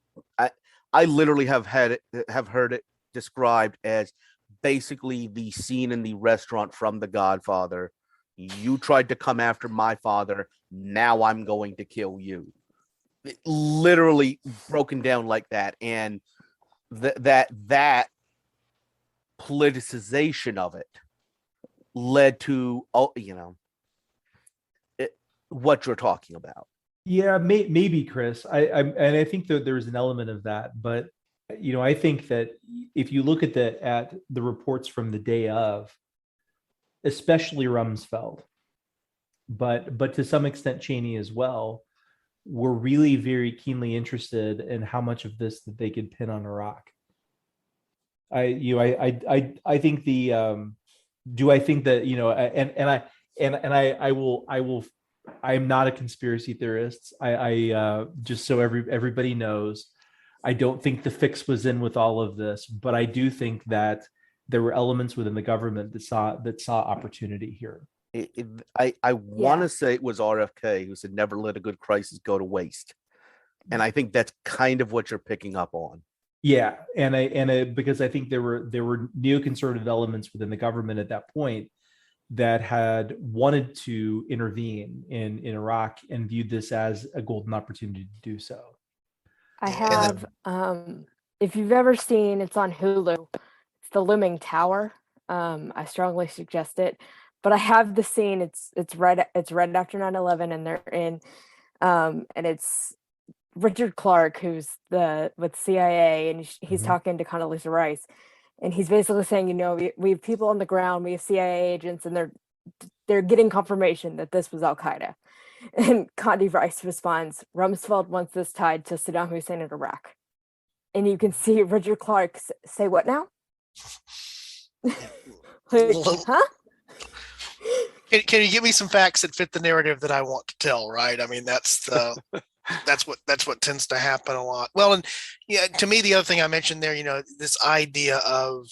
Speaker 9: I literally have heard it described as basically the scene in the restaurant from The Godfather. You tried to come after my father, now I'm going to kill you. It literally broken down like that, and that politicization of it led to what you're talking about.
Speaker 4: Yeah, maybe, Chris. And I think that there's an element of that, but I think that if you look at the reports from the day of, especially Rumsfeld, but to some extent Cheney as well, were really very keenly interested in how much of this that they could pin on Iraq. I think do I think that I'm not a conspiracy theorist. I just so everybody knows, I don't think the fix was in with all of this, but I do think that there were elements within the government that saw opportunity here.
Speaker 9: I want to say it was RFK who said, "Never let a good crisis go to waste," and I think that's kind of what you're picking up on.
Speaker 4: Yeah, because I think there were neoconservative elements within the government at that point that had wanted to intervene in Iraq and viewed this as a golden opportunity to do so.
Speaker 2: I have, if you've ever seen, it's on Hulu, it's The Looming Tower. I strongly suggest it. But I have the scene. It's right after 9/11, and they're in, and it's Richard Clark, who's with CIA, and he's talking to Condoleezza Rice, and he's basically saying, we have people on the ground, we have CIA agents, and they're getting confirmation that this was Al Qaeda. And Condi Rice responds, "Rumsfeld wants this tied to Saddam Hussein in Iraq," and you can see Richard Clark say, "What now?" Like, huh?
Speaker 1: Can you give me some facts that fit the narrative that I want to tell? Right. I mean, that's what tends to happen a lot. Well, and yeah, to me, the other thing I mentioned there, this idea of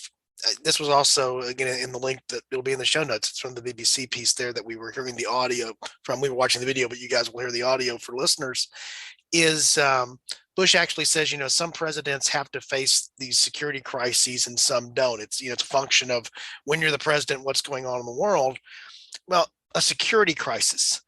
Speaker 1: this was also, again, in the link that it'll be in the show notes. It's from the BBC piece there that we were hearing the audio from. We were watching the video, but you guys will hear the audio for listeners. Is Bush actually says, some presidents have to face these security crises and some don't. It's it's a function of when you're the president, what's going on in the world. Well, a security crisis.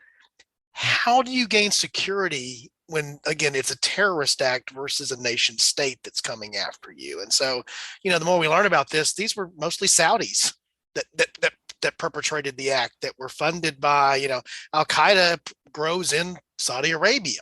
Speaker 1: How do you gain security when, again, it's a terrorist act versus a nation state that's coming after you? And so, the more we learn about this, these were mostly Saudis that perpetrated the act, that were funded by, Al Qaeda grows in Saudi Arabia,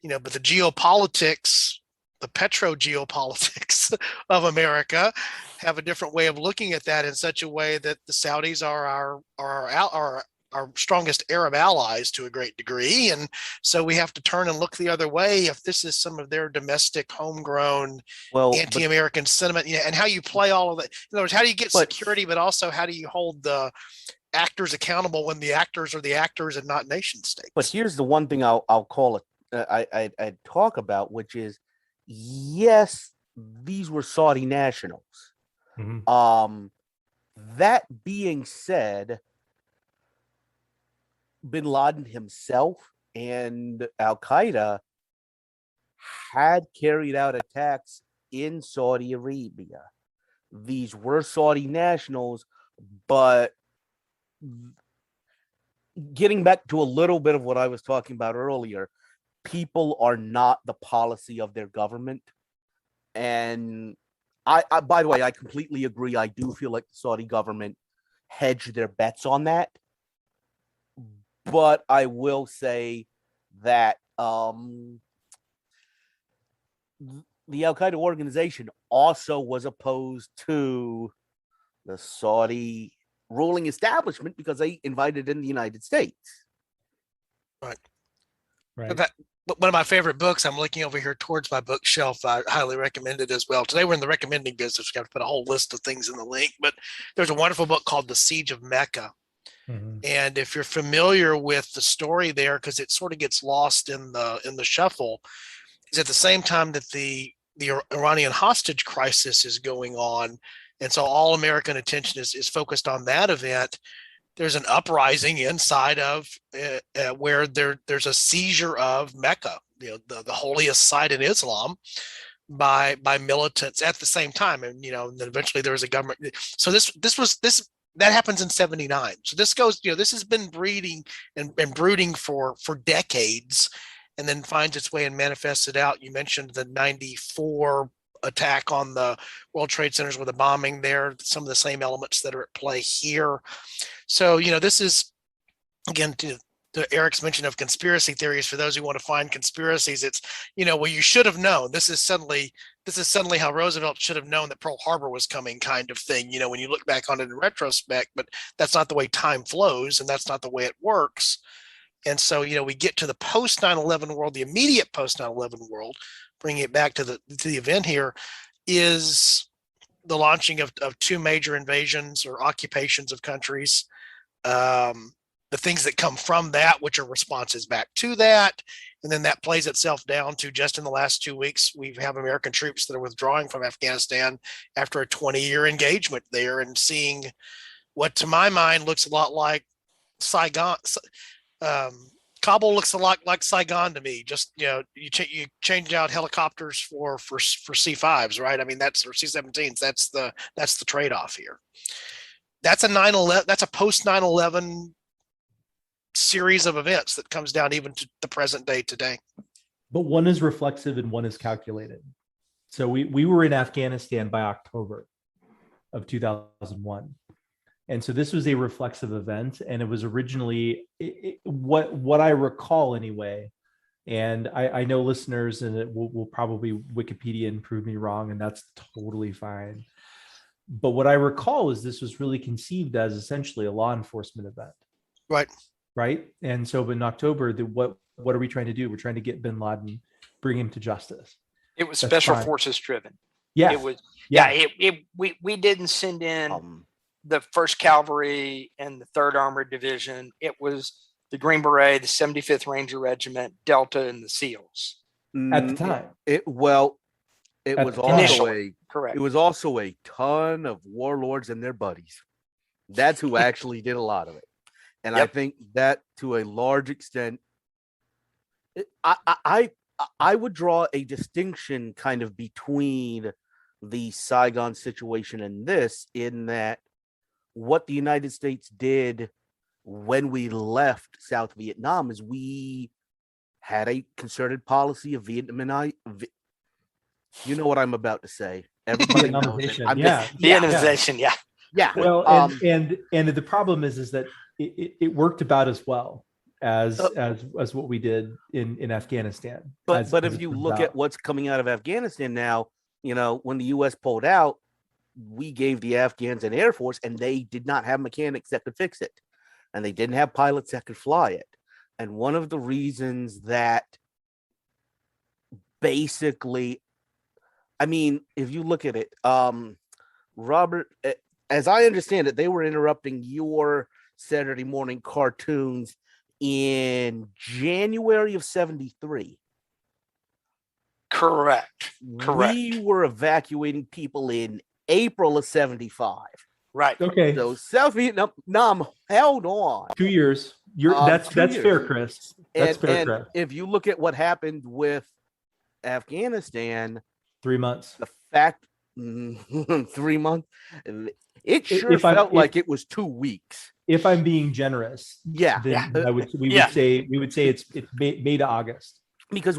Speaker 1: but the geopolitics, the petro geopolitics of America have a different way of looking at that, in such a way that the Saudis are our strongest Arab allies to a great degree. And so we have to turn and look the other way if this is some of their domestic, homegrown, anti-American sentiment, and how you play all of that. In other words, how do you get security, but also how do you hold the actors accountable when the actors are the actors and not nation states?
Speaker 9: But here's the one thing I'll call it, I'd talk about, which is, yes, these were Saudi nationals. That being said, bin Laden himself and Al Qaeda had carried out attacks in Saudi Arabia. These were Saudi nationals, but getting back to a little bit of what I was talking about earlier, people are not the policy of their government. And I by the way, I completely agree. I do feel like the Saudi government hedged their bets on that. But I will say that the Al Qaeda organization also was opposed to the Saudi ruling establishment because they invited in the United States.
Speaker 1: Right.
Speaker 4: Right.
Speaker 1: one of my favorite books. I'm looking over here towards my bookshelf. I highly recommend it as well. Today we're in the recommending business. We have to put a whole list of things in the link, but there's a wonderful book called The Siege of Mecca.
Speaker 4: Mhm.
Speaker 1: And if you're familiar with the story there, because it sort of gets lost in the shuffle, is at the same time that the Iranian hostage crisis is going on, and so all American attention is focused on that event. There's an uprising inside of where there's a seizure of Mecca, the holiest site in Islam, by militants at the same time, and then eventually there was a government. So this that happens in 79. So this goes, this has been breeding and brooding for decades, and then finds its way and manifests it out. You mentioned the 94 attack on the World Trade Centers with a bombing there, some of the same elements that are at play here. So, this is, again, to Eric's mention of conspiracy theories, for those who want to find conspiracies, it's, well, you should have known. This is suddenly how Roosevelt should have known that Pearl Harbor was coming, kind of thing, when you look back on it in retrospect, but that's not the way time flows, and that's not the way it works. And so, we get to the post 9/11 world, the immediate post 9/11 world, bringing it back to the event here, is the launching of two major invasions or occupations of countries. The things that come from that, which are responses back to that. And then that plays itself down to, just in the last 2 weeks, we have American troops that are withdrawing from Afghanistan after a 20-year engagement there, and seeing what, to my mind, looks a lot like Saigon. Kabul looks a lot like Saigon to me. Just, you change out helicopters for C5s, right? I mean, or C-17s. That's the trade-off here. That's a 9/11. That's a post 9/11 series of events that comes down even to the present day today.
Speaker 4: But one is reflexive and one is calculated. So we were in Afghanistan by October of 2001. And so this was a reflexive event, and it was originally what I recall anyway. And I know listeners, and it will probably Wikipedia and prove me wrong, and that's totally fine. But what I recall is this was really conceived as essentially a law enforcement event. Right. And so in October, what are we trying to do? We're trying to get bin Laden, bring him to justice.
Speaker 3: It was special forces driven.
Speaker 4: Yeah.
Speaker 3: It was, we didn't send in the 1st Cavalry and the 3rd Armored Division. It was the Green Beret, the 75th Ranger Regiment, Delta, and the SEALs.
Speaker 4: At the time.
Speaker 9: It was
Speaker 3: initially, correct.
Speaker 9: It was also a ton of warlords and their buddies. That's who actually did a lot of it. And I think that, to a large extent, I would draw a distinction kind of between the Saigon situation and this, in that what the United States did when we left South Vietnam is we had a concerted policy of Vietnamization. You know what I'm about to say. Everybody knows it.
Speaker 3: Vietnamization,
Speaker 9: yeah.
Speaker 4: Well, and the problem is that it worked about as well as what we did in Afghanistan.
Speaker 9: But if you look at what's coming out of Afghanistan now, when the U.S. pulled out, we gave the Afghans an Air Force, and they did not have mechanics that could fix it, and they didn't have pilots that could fly it. And one of the reasons that, basically, I mean, if you look at it, Robert, as I understand it, they were interrupting your Saturday morning cartoons in January of 73.
Speaker 3: Correct.
Speaker 9: We were evacuating people in April of 75.
Speaker 3: Right.
Speaker 4: Okay.
Speaker 9: So South Vietnam held on
Speaker 4: 2 years. That's 2 years. Fair, Chris. That's fair,
Speaker 9: and
Speaker 4: Chris.
Speaker 9: If you look at what happened with Afghanistan,
Speaker 4: 3 months.
Speaker 9: The fact 3 months, it sure felt like it was 2 weeks.
Speaker 4: If I'm being generous, we would say it's May to August.
Speaker 9: Because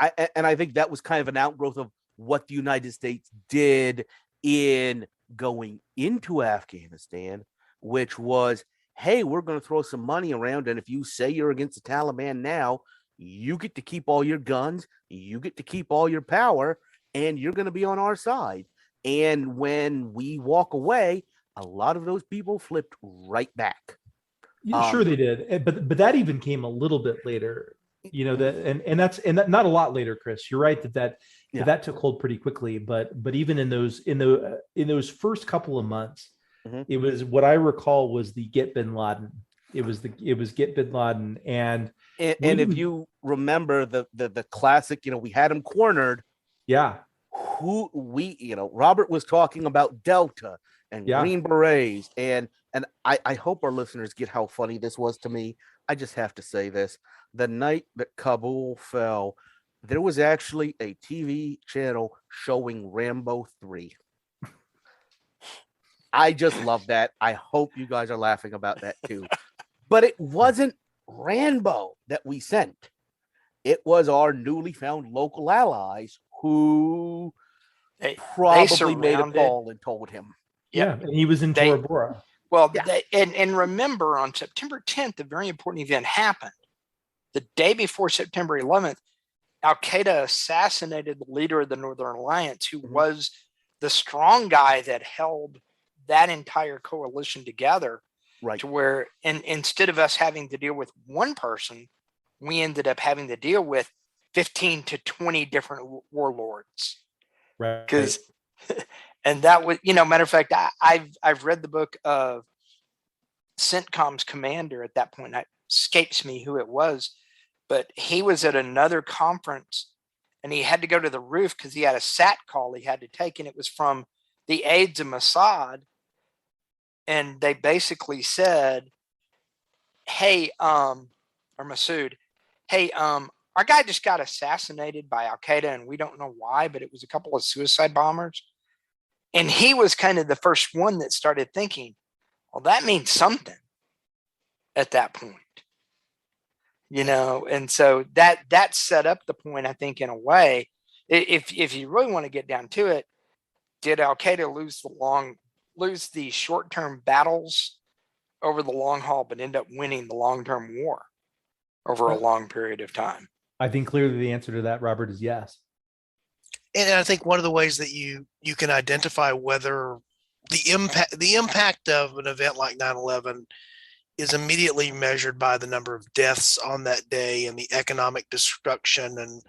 Speaker 9: I think that was kind of an outgrowth of what the United States did in going into Afghanistan, which was, hey, we're going to throw some money around, and if you say you're against the Taliban now, you get to keep all your guns, you get to keep all your power, and you're going to be on our side. And when we walk away, a lot of those people flipped right back.
Speaker 4: Yeah, sure they did. But that even came a little bit later. you know, that, and that not a lot later, Chris, you're right that
Speaker 9: Yeah.
Speaker 4: that took hold pretty quickly, but even in those first couple of months,
Speaker 9: Mhm.
Speaker 4: it was, what I recall was the get bin Laden. It was get bin Laden. And
Speaker 9: if you remember the classic, we had him cornered.
Speaker 4: yeah,
Speaker 9: Robert was talking about Delta and
Speaker 4: Yeah.
Speaker 9: Green Berets, and I hope our listeners get how funny this was to me. I just have to say this: the night that Kabul fell, there was actually a TV channel showing Rambo 3. I just love that. I hope you guys are laughing about that too. But it wasn't Rambo that we sent. It was our newly found local allies who probably made a
Speaker 3: surrounded-
Speaker 9: call and told him.
Speaker 4: yeah, and he was in
Speaker 3: They-
Speaker 4: Tora Bora.
Speaker 3: Well,
Speaker 9: Yeah.
Speaker 3: and remember, on September 10th, a very important event happened. The day before September 11th, Al Qaeda assassinated the leader of the Northern Alliance, who was the strong guy that held that entire coalition together.
Speaker 9: Right.
Speaker 3: To where, and instead of us having to deal with one person, we ended up having to deal with 15 to 20 different warlords.
Speaker 4: Right.
Speaker 3: Because, and that was, matter of fact, I've read the book of CENTCOM's commander at that point. It escapes me who it was, but he was at another conference and he had to go to the roof because he had a SAT call he had to take, and it was from the aides of Mossad. And they basically said, hey, or Masood, hey, our guy just got assassinated by Al Qaeda and we don't know why, but it was a couple of suicide bombers. And he was kind of the first one that started thinking, well, that means something at that point, and so that set up the point, I think, in a way. If you really want to get down to it, did Al Qaeda lose the short-term battles over the long haul, but end up winning the long-term war over a long period of time?
Speaker 4: I think clearly the answer to that, Robert, is yes.
Speaker 1: And I think one of the ways that you can identify whether the impact of an event like 9/11 is immediately measured by the number of deaths on that day and the economic destruction. And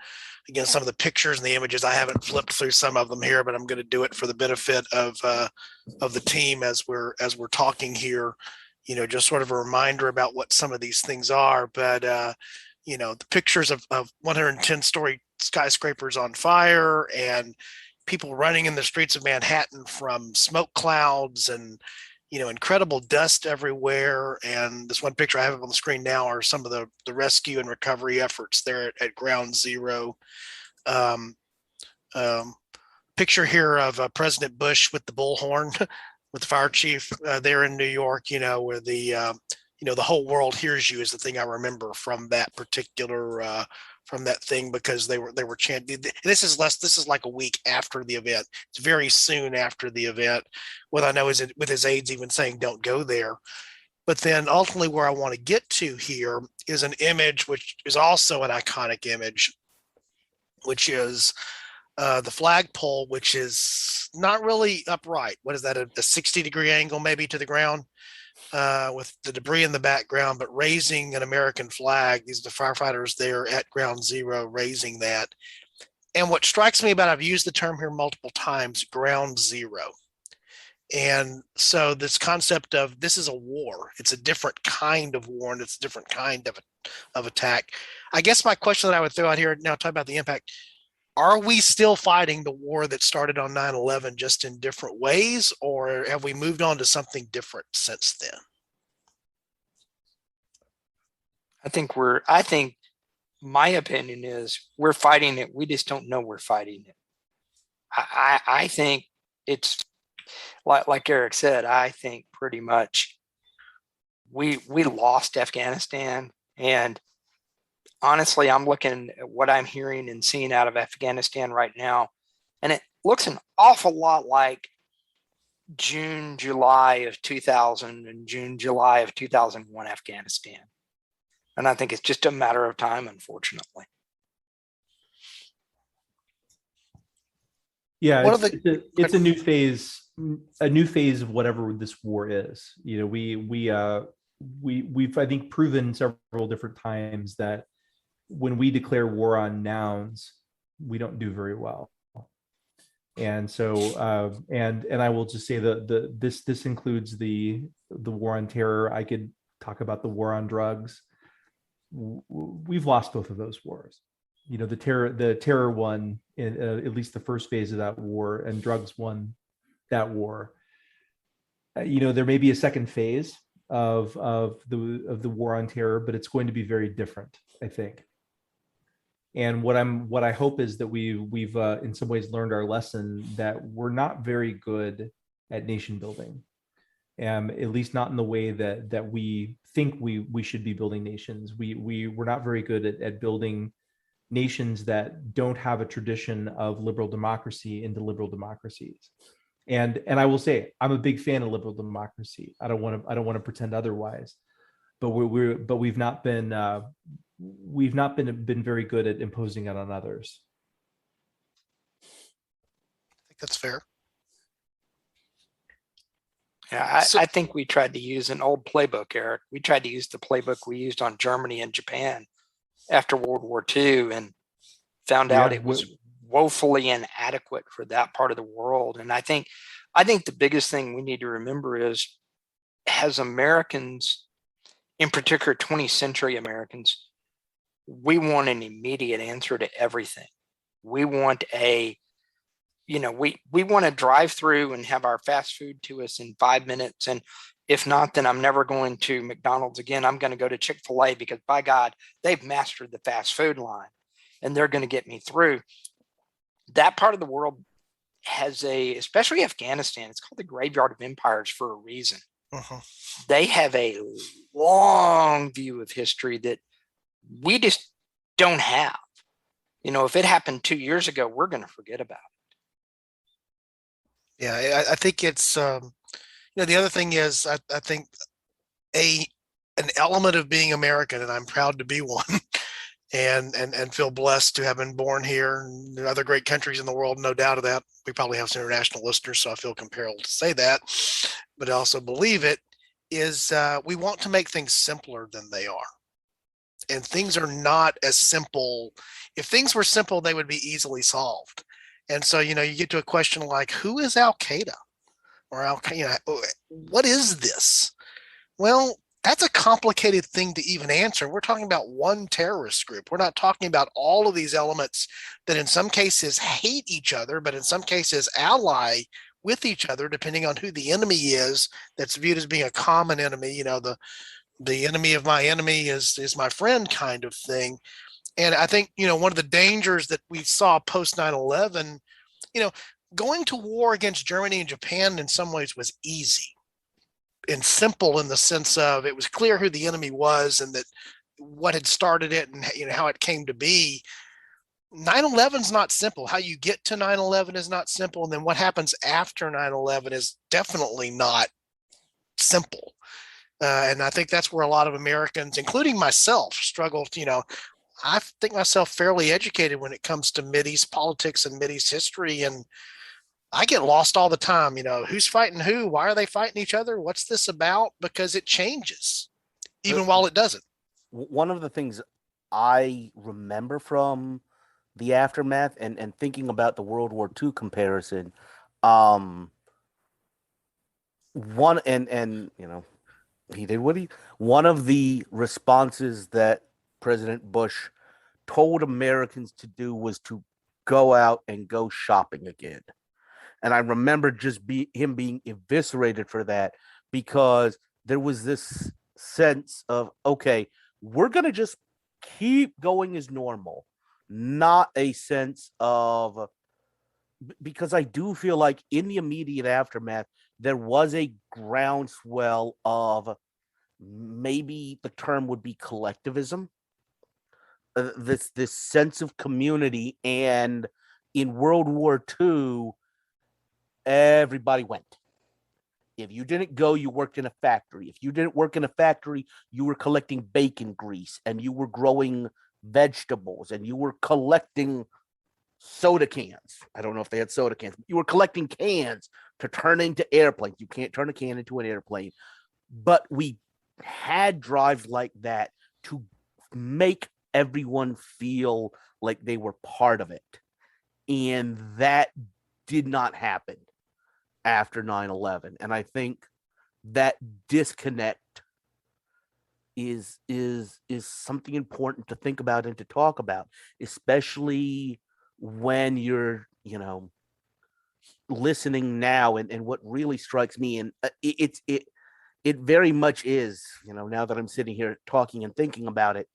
Speaker 1: again, some of the pictures and the images, I haven't flipped through some of them here, but I'm going to do it for the benefit of the team as we're talking here. Just sort of a reminder about what some of these things are. But the pictures of 110-story skyscrapers on fire and people running in the streets of Manhattan from smoke clouds and incredible dust everywhere. And this one picture I have on the screen now are some of the rescue and recovery efforts there at Ground Zero. Picture here of President Bush with the bullhorn with the fire chief there in New York, where the whole world hears you is the thing I remember from that particular from that thing, because they were chanting. This is like a week after the event. It's very soon after the event. What I know is with his aides even saying, don't go there. But then ultimately where I want to get to here is an image, which is also an iconic image, which is the flagpole, which is not really upright. What is that? A 60-degree angle maybe to the ground? With the debris in the background, but raising an American flag. These are the firefighters there at Ground Zero raising that. And what strikes me about, I've used the term here multiple times, Ground Zero. And so this concept of this is a war, it's a different kind of war and it's a different kind of attack. I guess my question that I would throw out here now, talking about the impact, are we still fighting the war that started on 9/11 just in different ways, or have we moved on to something different since then?
Speaker 3: I think my opinion is we're fighting it. We just don't know we're fighting it. I think it's like Eric said, I think pretty much we lost Afghanistan. And honestly, I'm looking at what I'm hearing and seeing out of Afghanistan right now, and it looks an awful lot like June, July of 2000 and June, July of 2001 Afghanistan. And I think it's just a matter of time, unfortunately.
Speaker 4: Yeah, it's a new phase of whatever this war is. We've I think proven several different times that when we declare war on nouns, we don't do very well. And so, and I will just say this includes the war on terror. I could talk about the war on drugs. We've lost both of those wars. You know, the terror won in at least the first phase of that war, and drugs won that war. You know, there may be a second phase of the war on terror, but it's going to be very different, I think. And what I hope is that we've in some ways learned our lesson that we're not very good at nation building, at least not in the way that we think we should be building nations. We're not very good at building nations that don't have a tradition of liberal democracy into liberal democracies. And I will say I'm a big fan of liberal democracy. I don't want to pretend otherwise, but we've not been very good at imposing it on others.
Speaker 1: I think that's fair.
Speaker 3: Yeah, I think we tried to use an old playbook, Eric. We tried to use the playbook we used on Germany and Japan after World War II, and found out it was woefully inadequate for that part of the world. And I think the biggest thing we need to remember is, as Americans, in particular 20th century Americans, we want an immediate answer to everything. We want we want to drive through and have our fast food to us in 5 minutes. And if not, then I'm never going to McDonald's again. I'm going to go to Chick-fil-A, because by God, they've mastered the fast food line and they're going to get me through. That part of the world has especially Afghanistan, it's called the graveyard of empires for a reason.
Speaker 1: Uh-huh.
Speaker 3: They have a long view of history that we just don't have. You know, if it happened 2 years ago, we're going to forget about it.
Speaker 1: Yeah, I think it's, the other thing is, I think an element of being American, and I'm proud to be one, and feel blessed to have been born here, and there are other great countries in the world, no doubt of that. We probably have some international listeners, so I feel compelled to say that, but I also believe it is, we want to make things simpler than they are. And things are not as simple. If things were simple, they would be easily solved. And so, you get to a question like, who is Al Qaeda? Or what is this? Well, that's a complicated thing to even answer. We're talking about one terrorist group. We're not talking about all of these elements that in some cases hate each other, but in some cases ally with each other, depending on who the enemy is, that's viewed as being a common enemy. The enemy of my enemy is my friend kind of thing. And I think, one of the dangers that we saw post 9/11, going to war against Germany and Japan in some ways was easy and simple, in the sense of it was clear who the enemy was and that what had started it and how it came to be. 9/11 is not simple. How you get to 9/11 is not simple. And then what happens after 9/11 is definitely not simple. And I think that's where a lot of Americans, including myself, struggle. I think myself fairly educated when it comes to Mideast politics and Mideast history, and I get lost all the time. Who's fighting who? Why are they fighting each other? What's this about? Because it changes, even while it doesn't.
Speaker 9: One of the things I remember from the aftermath and thinking about the World War II comparison, he did one of the responses that President Bush told Americans to do was to go out and go shopping again. And I remember just him being eviscerated for that, because there was this sense of, okay, we're going to just keep going as normal, not a sense of, because I do feel like in the immediate aftermath, there was a groundswell of, maybe the term would be collectivism, this sense of community. And in World War II, everybody went. If you didn't go, you worked in a factory. If you didn't work in a factory, you were collecting bacon grease, and you were growing vegetables, and you were collecting soda cans. I don't know if they had soda cans. You were collecting cans to turn into airplanes. You can't turn a can into an airplane. But we had drives like that to make everyone feel like they were part of it. And that did not happen after 9/11. And I think that disconnect is something important to think about and to talk about, especially when you're, listening now. And what really strikes me, and it very much is, now that I'm sitting here talking and thinking about it,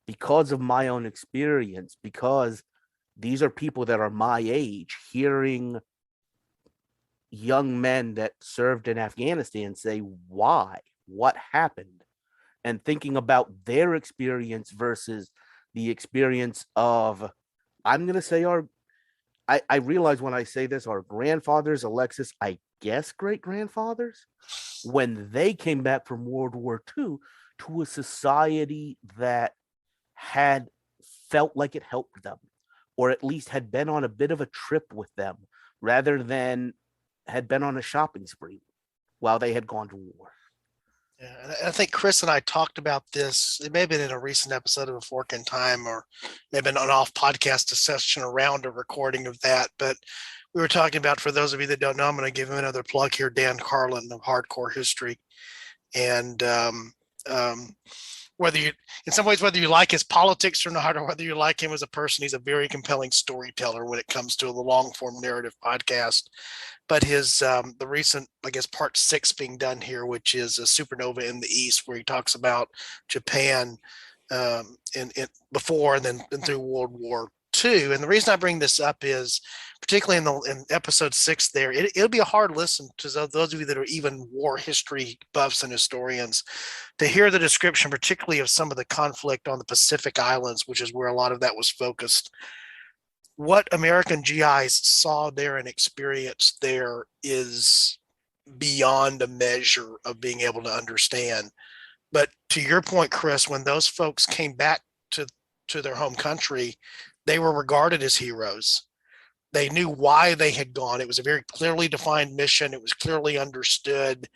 Speaker 9: because of my own experience, because these are people that are my age, hearing young men that served in Afghanistan say, why, what happened, and thinking about their experience versus the experience of, I'm going to say I realize when I say this, our grandfathers, Alexis, I guess great grandfathers, when they came back from World War II to a society that had felt like it helped them, or at least had been on a bit of a trip with them, rather than had been on a shopping spree while they had gone to war.
Speaker 1: Yeah, and I think Chris and I talked about this. It may have been in a recent episode of A Fork in Time, or maybe an off podcast discussion around a recording of that. But we were talking about, for those of you that don't know, I'm going to give him another plug here, Dan Carlin of Hardcore History. And whether you, in some ways, whether you like his politics or not, or whether you like him as a person, he's a very compelling storyteller when it comes to the long form narrative podcast. But his the recent, I guess, part 6 being done here, which is a Supernova in the East, where he talks about Japan in before and then through World War II. And the reason I bring this up is, particularly in episode 6 there, it'll be a hard listen to those of you that are even war history buffs and historians to hear the description, particularly of some of the conflict on the Pacific Islands, which is where a lot of that was focused. What American GIs saw there and experienced there is beyond a measure of being able to understand. But to your point, Chris, when those folks came back to their home country, they were regarded as heroes. They knew why they had gone. It was a very clearly defined mission. It was clearly understood.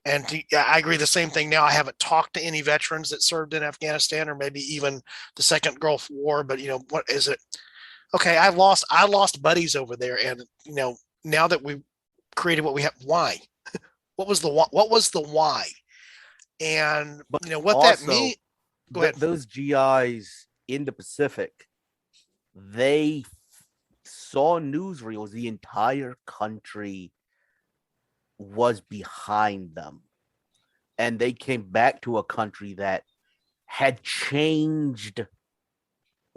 Speaker 1: And I agree, the same thing now. I haven't talked to any veterans that served in Afghanistan, or maybe even the Second Gulf War, but what is it? Okay, I lost buddies over there, and now that we created what we have, why? What was the why? And what
Speaker 9: Also,
Speaker 1: that means. Go ahead.
Speaker 9: Those GIs in the Pacific, they saw newsreels. The entire country was behind them, and they came back to a country that had changed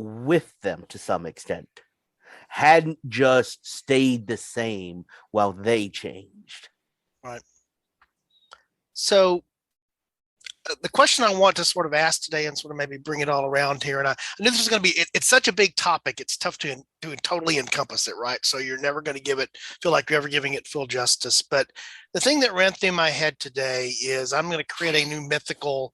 Speaker 9: with them to some extent, hadn't just stayed the same while they changed.
Speaker 1: Right. So the question I want to sort of ask today, and sort of maybe bring it all around here, and I knew this was going to be, it's such a big topic, it's tough to totally encompass it, right? So you're never going to feel like you're ever giving it full justice. But the thing that ran through my head today is, I'm going to create a new mythical,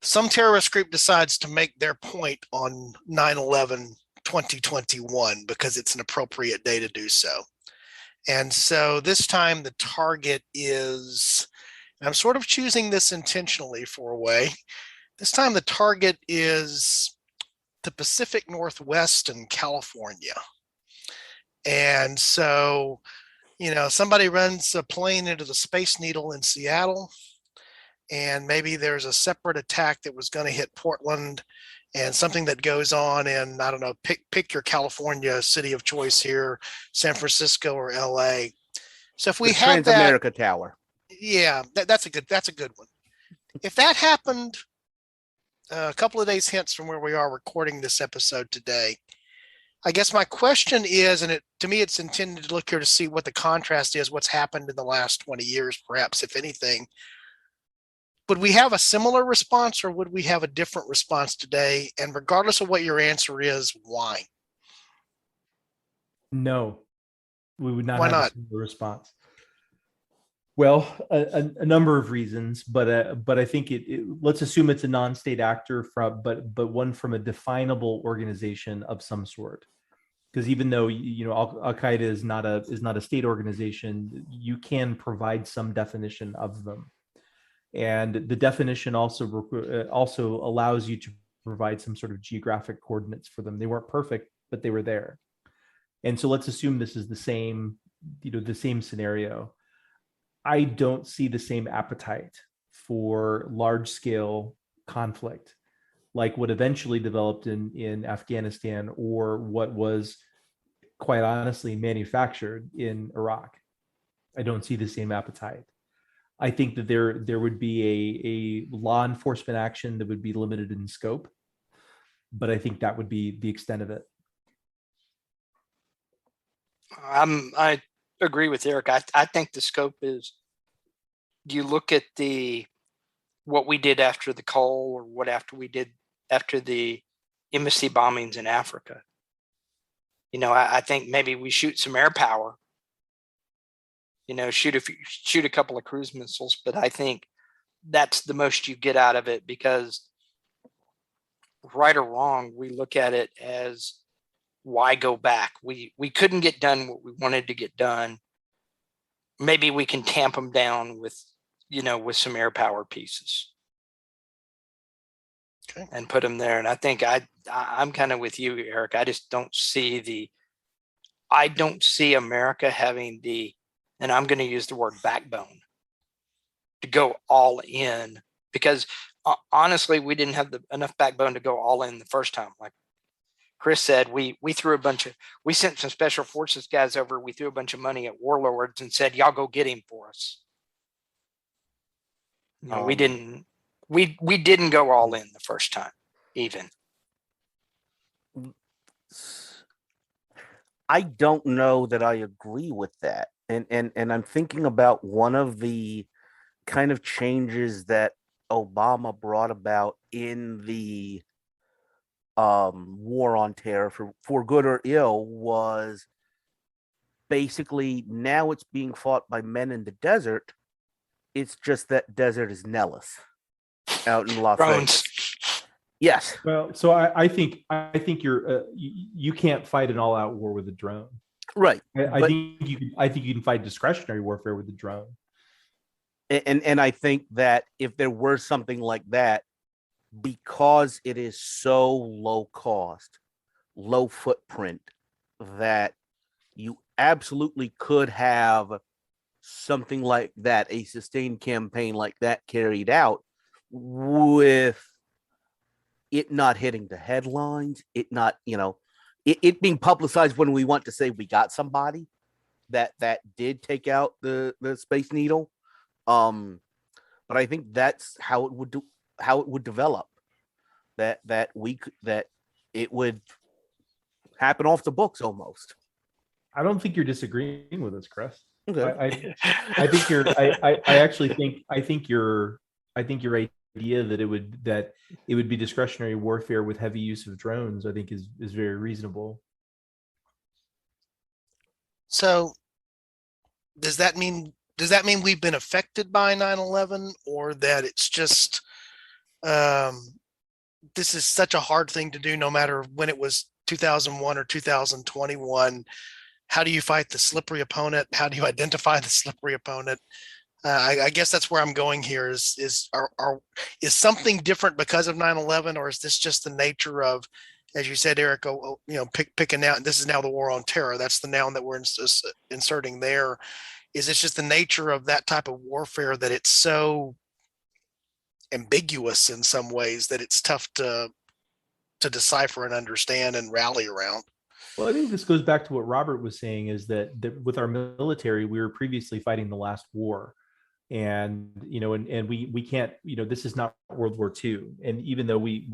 Speaker 1: some terrorist group decides to make their point on 9/11 2021 because it's an appropriate day to do so. And so this time the target is, and I'm sort of choosing this intentionally for a way, this time the target is the Pacific Northwest and California. And so, somebody runs a plane into the Space Needle in Seattle, and maybe there's a separate attack that was going to hit Portland, and something that goes on in, I don't know, pick your California city of choice here, San Francisco or LA. So if we have that
Speaker 9: Transamerica Tower.
Speaker 1: Yeah, that's a good one. If that happened a couple of days hence from where we are recording this episode today, I guess my question is, and to me it's intended to look here to see what the contrast is, what's happened in the last 20 years, perhaps, if anything. Would we have a similar response, or would we have a different response today? And regardless of what your answer is, why?
Speaker 4: No, we would not
Speaker 1: Why
Speaker 4: have
Speaker 1: not?
Speaker 4: a similar response. Well, a number of reasons, but I think let's assume it's a non-state actor but one from a definable organization of some sort. Because even though Al Qaeda is not a state organization, you can provide some definition of them, and the definition also allows you to provide some sort of geographic coordinates for them. They weren't perfect, but they were there. And so let's assume this is the same, the same scenario. I don't see the same appetite for large scale conflict like what eventually developed in Afghanistan, or what was quite honestly manufactured in Iraq. I don't see the same appetite. I think that there would be a law enforcement action that would be limited in scope, but I think that would be the extent of it.
Speaker 3: I agree with Eric. I think the scope is, do you look at what we did after the Cole, or what we did after the embassy bombings in Africa? I think maybe we shoot some air power, shoot a couple of cruise missiles, but I think that's the most you get out of it, because right or wrong, we look at it as, why go back? We couldn't get done what we wanted to get done. Maybe we can tamp them down with some air power pieces. Okay. And put them there. And I think I'm kind of with you, Eric. I just don't see America having and I'm going to use the word backbone, to go all in, because honestly, we didn't have enough backbone to go all in the first time. Like Chris said, we sent some special forces guys over. We threw a bunch of money at warlords and said, y'all go get him for us. We didn't go all in the first time, even.
Speaker 9: I don't know that I agree with that. And I'm thinking about one of the kind of changes that Obama brought about in the war on terror, for good or ill, was basically now it's being fought by men in the desert. It's just that desert is Nellis out in Las Vegas. Yes.
Speaker 4: Well, so I think you can't fight an all-out war with a drone.
Speaker 9: Right.
Speaker 4: I think you can fight discretionary warfare with the drone.
Speaker 9: And I think that if there were something like that, because it is so low cost, low footprint, that you absolutely could have something like that, a sustained campaign like that carried out, with it not hitting the headlines, it not, it being publicized when we want to say we got somebody that did take out the Space Needle. But I think that's how it would develop. That it would happen off the books almost.
Speaker 4: I don't think you're disagreeing with us, Chris.
Speaker 9: Okay.
Speaker 4: I think you're. I think your idea that it would be discretionary warfare with heavy use of drones, I think is very reasonable.
Speaker 1: So does that mean we've been affected by 9/11, or that it's just this is such a hard thing to do, no matter when it was 2001 or 2021? How do you fight the slippery opponent? How do you identify the slippery opponent? I guess that's where I'm going here. Is something different because of 9/11, or is this just the nature of, as you said, Eric, picking out, this is now the war on terror. That's the noun that we're inserting there. Is it just the nature of that type of warfare that it's so ambiguous in some ways that it's tough to decipher and understand and rally around?
Speaker 4: Well, I think this goes back to what Robert was saying, is that with our military, we were previously fighting the last war. And we can't, this is not World War II. And even though we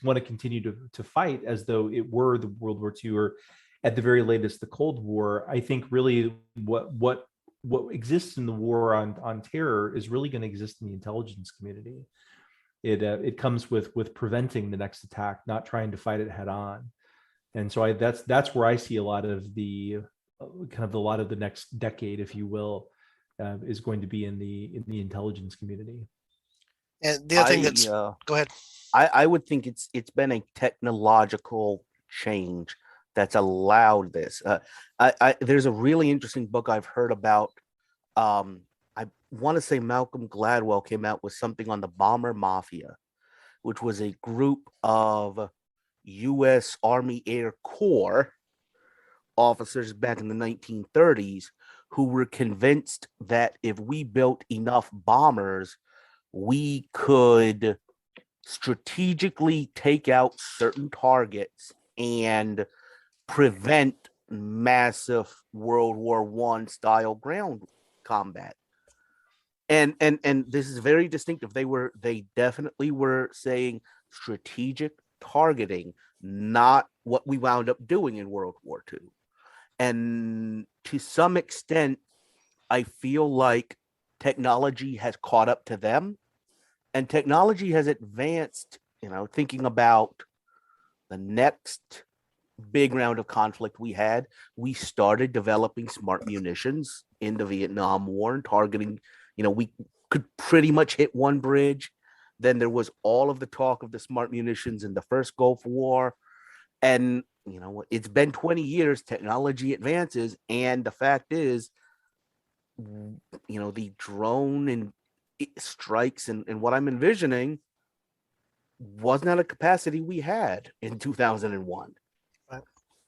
Speaker 4: want to continue to fight as though it were the World War II, or at the very latest the Cold War, I think really what exists in the war on terror is really going to exist in the intelligence community. It comes with preventing the next attack, not trying to fight it head on. And so that's where I see a lot of the next decade, if you will, is going to be in the intelligence community.
Speaker 1: And the other thing go ahead.
Speaker 9: I would think it's been a technological change that's allowed this. There's a really interesting book I've heard about. I want to say Malcolm Gladwell came out with something on the bomber mafia, which was a group of U.S. Army Air Corps officers back in the 1930s who were convinced that if we built enough bombers, we could strategically take out certain targets and prevent massive World War I style ground combat. And this is very distinctive. They definitely were saying strategic targeting, not what we wound up doing in World War II. And to some extent, I feel like technology has caught up to them, and technology has advanced, thinking about the next big round of conflict we had. We started developing smart munitions in the Vietnam War and targeting, we could pretty much hit one bridge. Then there was all of the talk of the smart munitions in the first Gulf War. And, it's been 20 years, technology advances. And the fact is, the drone and strikes and what I'm envisioning was not a capacity we had in 2001.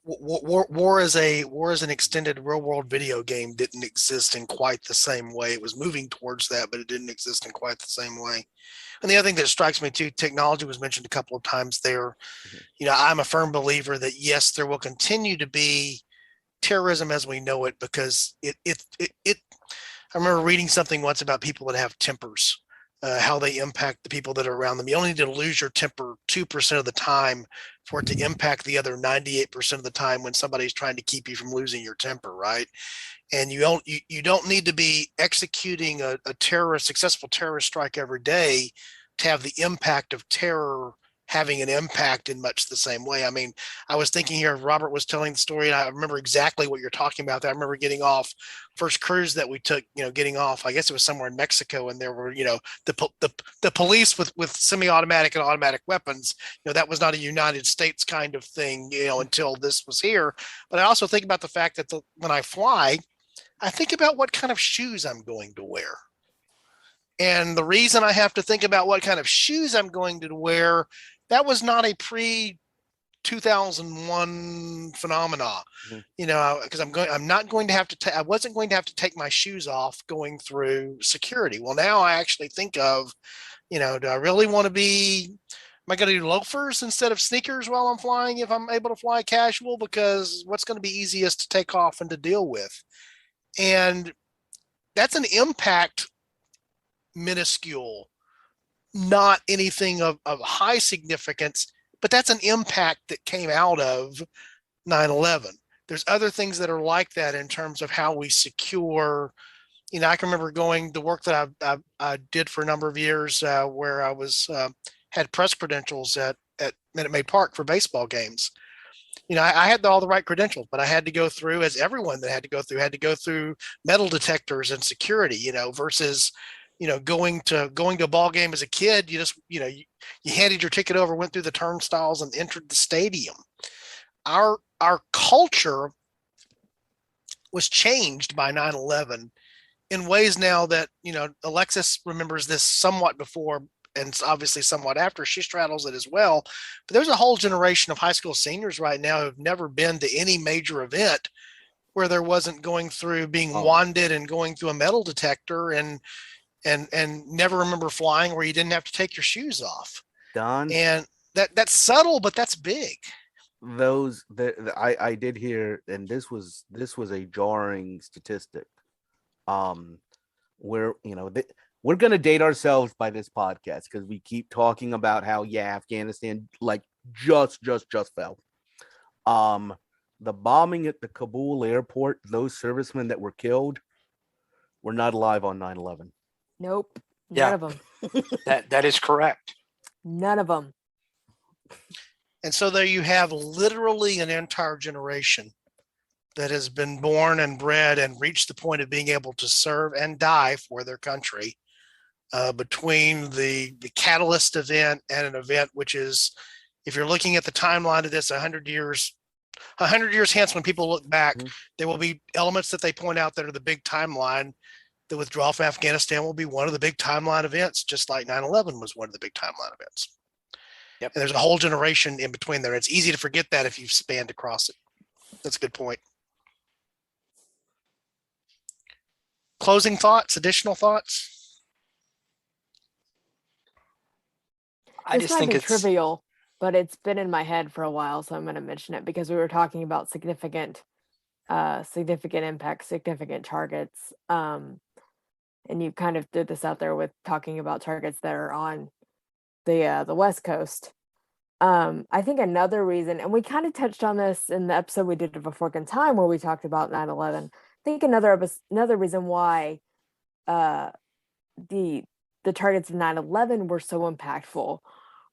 Speaker 1: War as an extended real world video game didn't exist in quite the same way. It was moving towards that, but it didn't exist in quite the same way. And the other thing that strikes me too, technology was mentioned a couple of times there. I'm a firm believer that yes, there will continue to be terrorism as we know it, because it I remember reading something once about people that have tempers, how they impact the people that are around them. You only need to lose your temper 2% of the time for it to impact the other 98% of the time when somebody's trying to keep you from losing your temper, right? And you don't need to be executing a successful terrorist strike every day to have the impact of terror having an impact in much the same way. I mean, I was thinking here, Robert was telling the story, and I remember exactly what you're talking about. I remember getting off first cruise that we took, getting off, I guess it was somewhere in Mexico, and there were, the police with semi-automatic and automatic weapons. That was not a United States kind of thing, until this was here. But I also think about the fact that when I fly, I think about what kind of shoes I'm going to wear. And the reason I have to think about what kind of shoes I'm going to wear, that was not a pre 2001 phenomena, because I wasn't going to have to take my shoes off going through security. Well, now I actually think of, do I really want to am I going to do loafers instead of sneakers while I'm flying if I'm able to fly casual? Because what's going to be easiest to take off and to deal with? And that's an impact minuscule, not anything of high significance, but that's an impact that came out of 9/11. There's other things that are like that in terms of how we secure. I can remember the work that I did for a number of years, where I was had press credentials at Minute Maid Park for baseball games. I had all the right credentials, but I had to go through, as everyone that had to go through metal detectors and security, versus, going to a ball game as a kid. You just, you handed your ticket over, went through the turnstiles and entered the stadium. Our culture was changed by 9/11 in ways now that, Alexis remembers this somewhat before, and obviously somewhat after. She straddles it as well. But there's a whole generation of high school seniors right now who've never been to any major event where there wasn't going through being wanded and going through a metal detector, and never remember flying where you didn't have to take your shoes off.
Speaker 9: Don,
Speaker 1: and that's subtle, but that's big.
Speaker 9: I did hear, and this was a jarring statistic. Where we're going to date ourselves by this podcast because we keep talking about how, Afghanistan just fell. The bombing at the Kabul airport, those servicemen that were killed were not alive on 9/11.
Speaker 2: Nope. None of them.
Speaker 3: That is correct.
Speaker 2: None of them.
Speaker 1: And so there you have literally an entire generation that has been born and bred and reached the point of being able to serve and die for their country, between the catalyst event and an event which is, if you're looking at the timeline of this 100 years hence, when people look back, there will be elements that they point out that are the big timeline. The withdrawal from Afghanistan will be one of the big timeline events, just like 9/11 was one of the big timeline events.
Speaker 3: Yep.
Speaker 1: And there's a whole generation in between there. It's easy to forget that if you've spanned across it. That's a good point. Closing thoughts, additional thoughts?
Speaker 3: I
Speaker 2: This
Speaker 3: just
Speaker 2: might
Speaker 3: think
Speaker 2: be
Speaker 3: it's
Speaker 2: trivial, but it's been in my head for a while, so I'm going to mention it because we were talking about significant impact, significant targets. And you kind of did this out there with talking about targets that are on the West Coast. I think another reason, and we kind of touched on this in the episode we did of A Fork in Time where we talked about 9/11. I think another reason why the targets of 9/11 were so impactful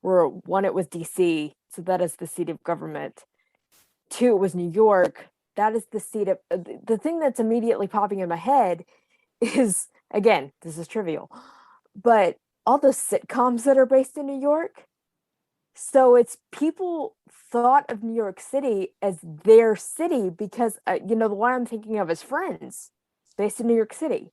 Speaker 2: were, one, it was DC, so that is the seat of government. Two, it was New York. That is the seat of the thing that's immediately popping in my head is, again, this is trivial, but all the sitcoms that are based in New York. So it's people thought of New York City as their city because, the one I'm thinking of is Friends, based in New York City.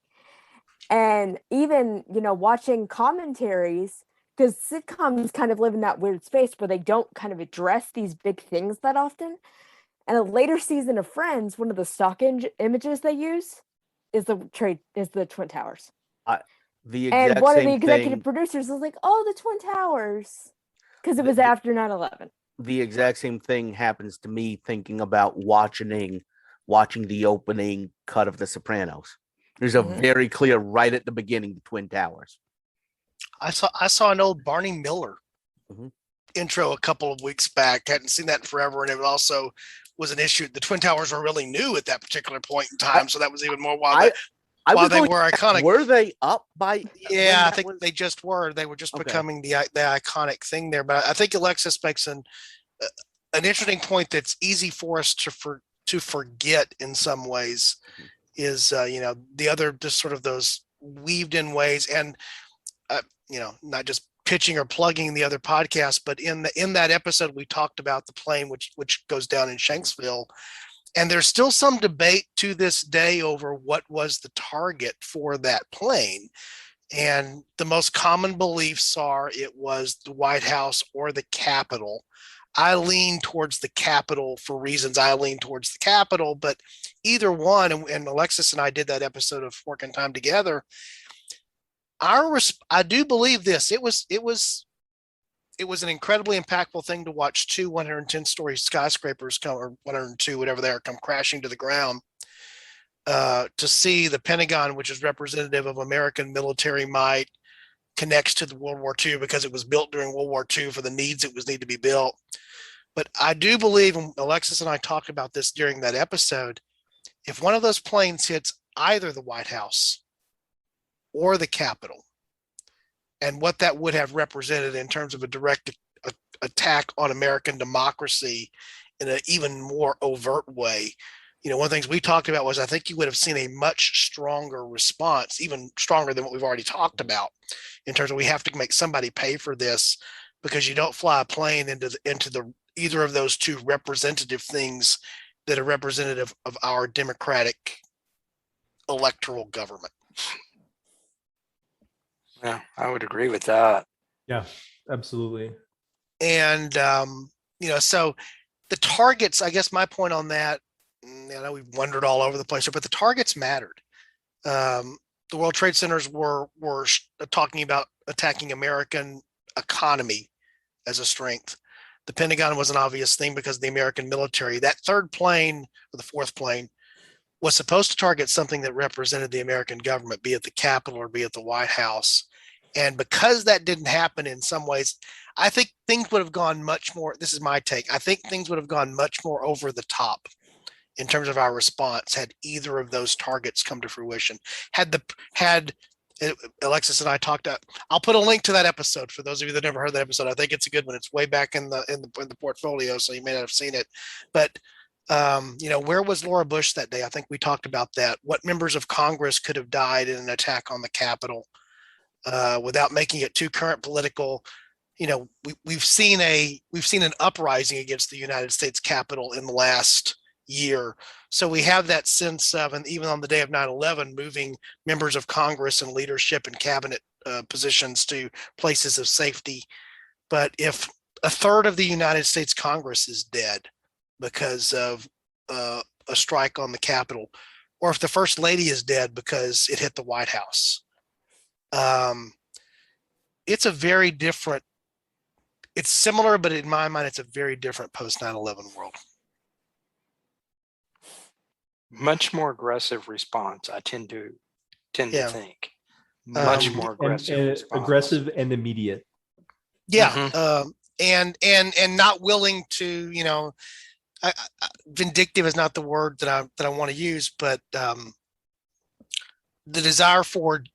Speaker 2: And even, watching commentaries, because sitcoms kind of live in that weird space where they don't kind of address these big things that often. And a later season of Friends, one of the stock images they use is the Twin Towers.
Speaker 9: The
Speaker 2: And
Speaker 9: exact
Speaker 2: one of the
Speaker 9: same
Speaker 2: executive
Speaker 9: thing.
Speaker 2: producers was like, "Oh, the Twin Towers," because it was after 9/11.
Speaker 9: The exact same thing happens to me thinking about watching the opening cut of The Sopranos. There's a very clear right at the beginning, the Twin Towers.
Speaker 1: I saw an old Barney Miller
Speaker 9: Mhm.
Speaker 1: intro a couple of weeks back. Hadn't seen that in forever, and it also was an issue. The Twin Towers were really new at that particular point in time, so that was even more while they were iconic.
Speaker 9: Were they up by?
Speaker 1: Yeah, I think they just were. They were just becoming the iconic thing there. But I think Alexis makes an interesting point that's easy for us to forget in some ways. Is the other, just sort of those weaved in ways, and not just pitching or plugging the other podcast, but in that episode we talked about the plane which goes down in Shanksville. And there's still some debate to this day over what was the target for that plane. And the most common beliefs are it was the White House or the Capitol. I lean towards the Capitol for reasons I lean towards the Capitol, but either one, and Alexis and I did that episode of Fork in Time together. I do believe this. It was an incredibly impactful thing to watch two 110-story skyscrapers come, or 102, whatever they are, come crashing to the ground. To see the Pentagon, which is representative of American military might, connects to the World War II because it was built during World War II for the needs it was need to be built. But I do believe, and Alexis and I talked about this during that episode, if one of those planes hits either the White House or the Capitol, and what that would have represented in terms of a direct attack on American democracy in an even more overt way. One of the things we talked about was I think you would have seen a much stronger response, even stronger than what we've already talked about, in terms of we have to make somebody pay for this, because you don't fly a plane into the either of those two representative things that are representative of our democratic electoral government.
Speaker 3: Yeah, I would agree with that.
Speaker 4: Yeah, absolutely.
Speaker 1: And, so the targets, I guess my point on that, I know we've wandered all over the place, but the targets mattered. The World Trade Centers were talking about attacking American economy as a strength. The Pentagon was an obvious thing because of the American military. That third plane, or the fourth plane, was supposed to target something that represented the American government, be it the Capitol or be it the White House. And because that didn't happen, in some ways, I think things would have gone much more. This is my take. I think things would have gone much more over the top in terms of our response had either of those targets come to fruition. Had Alexis and I talked. I'll put a link to that episode for those of you that never heard that episode. I think it's a good one. It's way back in the portfolio, so you may not have seen it. But where was Laura Bush that day? I think we talked about that. What members of Congress could have died in an attack on the Capitol without making it too current political? We've seen an uprising against the United States Capitol in the last year. So we have that sense of, and even on the day of 9/11, moving members of Congress and leadership and cabinet positions to places of safety. But if a third of the United States Congress is dead because of a strike on the Capitol, or if the First Lady is dead because it hit the White House. It's a very different, it's similar, but in my mind, it's a very different post 9/11 world.
Speaker 3: Much more aggressive response, I tend to
Speaker 1: Yeah.
Speaker 3: think. Much more aggressive response.
Speaker 4: Aggressive and immediate.
Speaker 1: Yeah.
Speaker 3: Mhm.
Speaker 1: And not willing to, vindictive is not the word that I want to use, but the desire for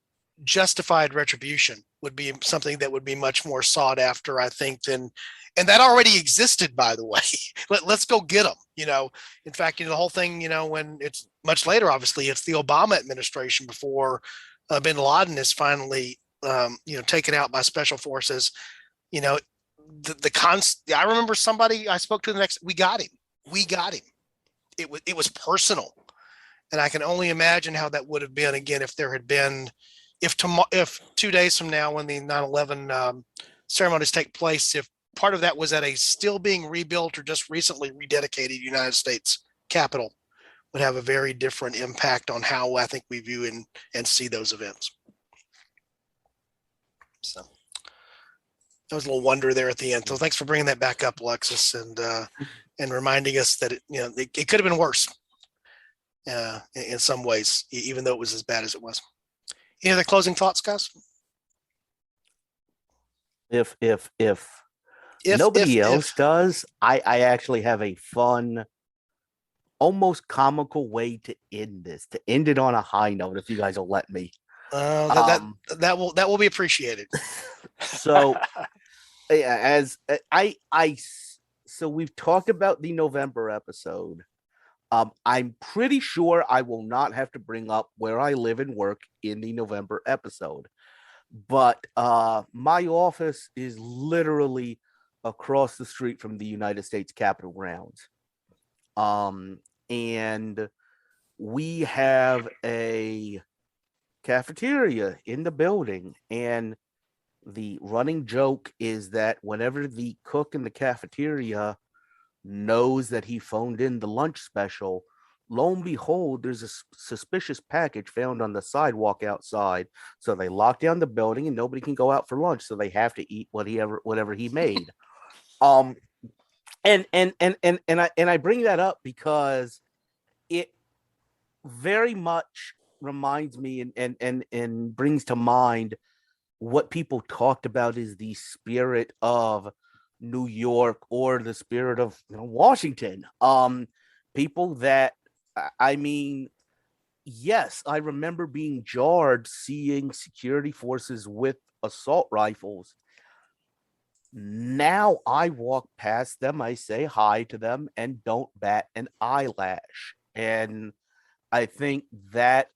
Speaker 1: justified retribution would be something that would be much more sought after, I think, and that already existed, by the way. Let's go get them. In fact, the whole thing, when it's much later, obviously, it's the Obama administration before bin Laden is finally, taken out by special forces. I remember somebody I spoke to we got him. It was personal. And I can only imagine how that would have been again if 2 days from now, when the 9/11 ceremonies take place, if part of that was at a still being rebuilt or just recently rededicated United States Capitol, would have a very different impact on how I think we view and see those events. So that was a little wonder there at the end. So thanks for bringing that back up, Alexis, and reminding us that it could have been worse. In some ways, even though it was as bad as it was. Any other closing thoughts, guys?
Speaker 9: If nobody else does, I actually have a fun, almost comical way to end this, to end it on a high note, if you guys will let me.
Speaker 1: That will be appreciated.
Speaker 9: So so we've talked about the November episode. I'm pretty sure I will not have to bring up where I live and work in the November episode, but my office is literally across the street from the United States Capitol grounds. And we have a cafeteria in the building, and the running joke is that whenever the cook in the cafeteria knows that he phoned in the lunch special, lo and behold, there's a suspicious package found on the sidewalk outside. So they lock down the building and nobody can go out for lunch. So they have to eat whatever he made. And I bring that up because it very much reminds me and brings to mind what people talked about is the spirit of New York or the spirit of Washington. People that, yes, I remember being jarred seeing security forces with assault rifles. Now I walk past them, I say hi to them, and don't bat an eyelash. And I think that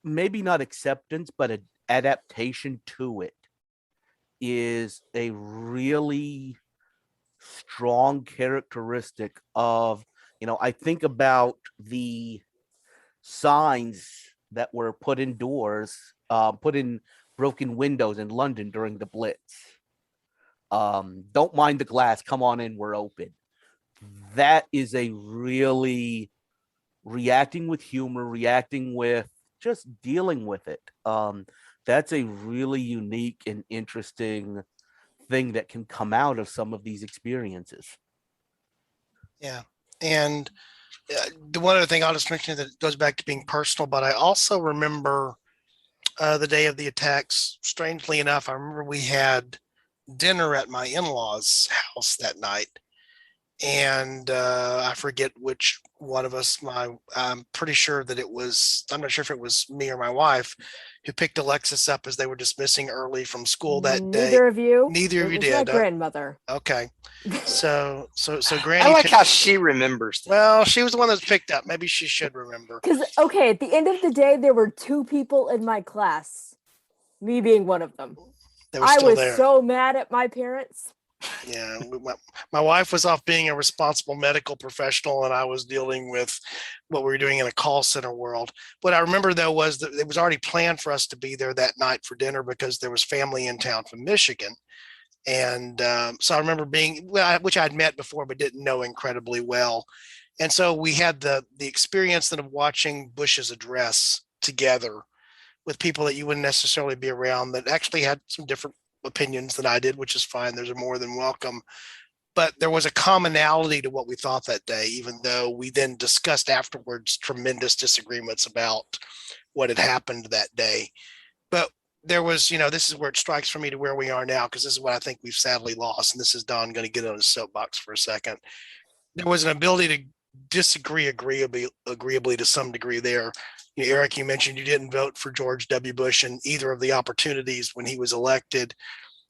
Speaker 9: maybe not acceptance, but an adaptation to it is a really strong characteristic of, I think about the signs that were put indoors, put in broken windows in London during the Blitz. Don't mind the glass, come on in, we're open. That is a really reacting with humor, reacting with just dealing with it. That's a really unique and interesting thing that can come out of some of these experiences.
Speaker 1: Yeah. And the one other thing I'll just mention that goes back to being personal, but I also remember the day of the attacks. Strangely enough, I remember we had dinner at my in-laws' house that night. And I forget which one of us, I'm pretty sure that I'm not sure if it was me or my wife who picked Alexis up as they were dismissing early from school that day.
Speaker 2: Neither of you.
Speaker 1: Neither of you did.
Speaker 2: My grandmother.
Speaker 1: Okay. So Granny.
Speaker 3: I like how she remembers that.
Speaker 1: Well, she was the one that was picked up. Maybe she should remember.
Speaker 2: Because, okay, at the end of the day, there were 2 people in my class, me being one of them. I was so mad at my parents.
Speaker 1: Yeah, my wife was off being a responsible medical professional, and I was dealing with what we were doing in a call center world. What I remember, though, was that it was already planned for us to be there that night for dinner because there was family in town from Michigan. And so I remember being, which I'd met before, but didn't know incredibly well. And so we had the experience then of watching Bush's address together with people that you wouldn't necessarily be around that actually had some different opinions than I did, which is fine. There's a more than welcome. But there was a commonality to what we thought that day, even though we then discussed afterwards tremendous disagreements about what had happened that day. But there was, this is where it strikes for me to where we are now, because this is what I think we've sadly lost. And this is Don going to get on his soapbox for a second. There was an ability to disagree agreeably to some degree there. Eric, you mentioned you didn't vote for George W. Bush in either of the opportunities when he was elected,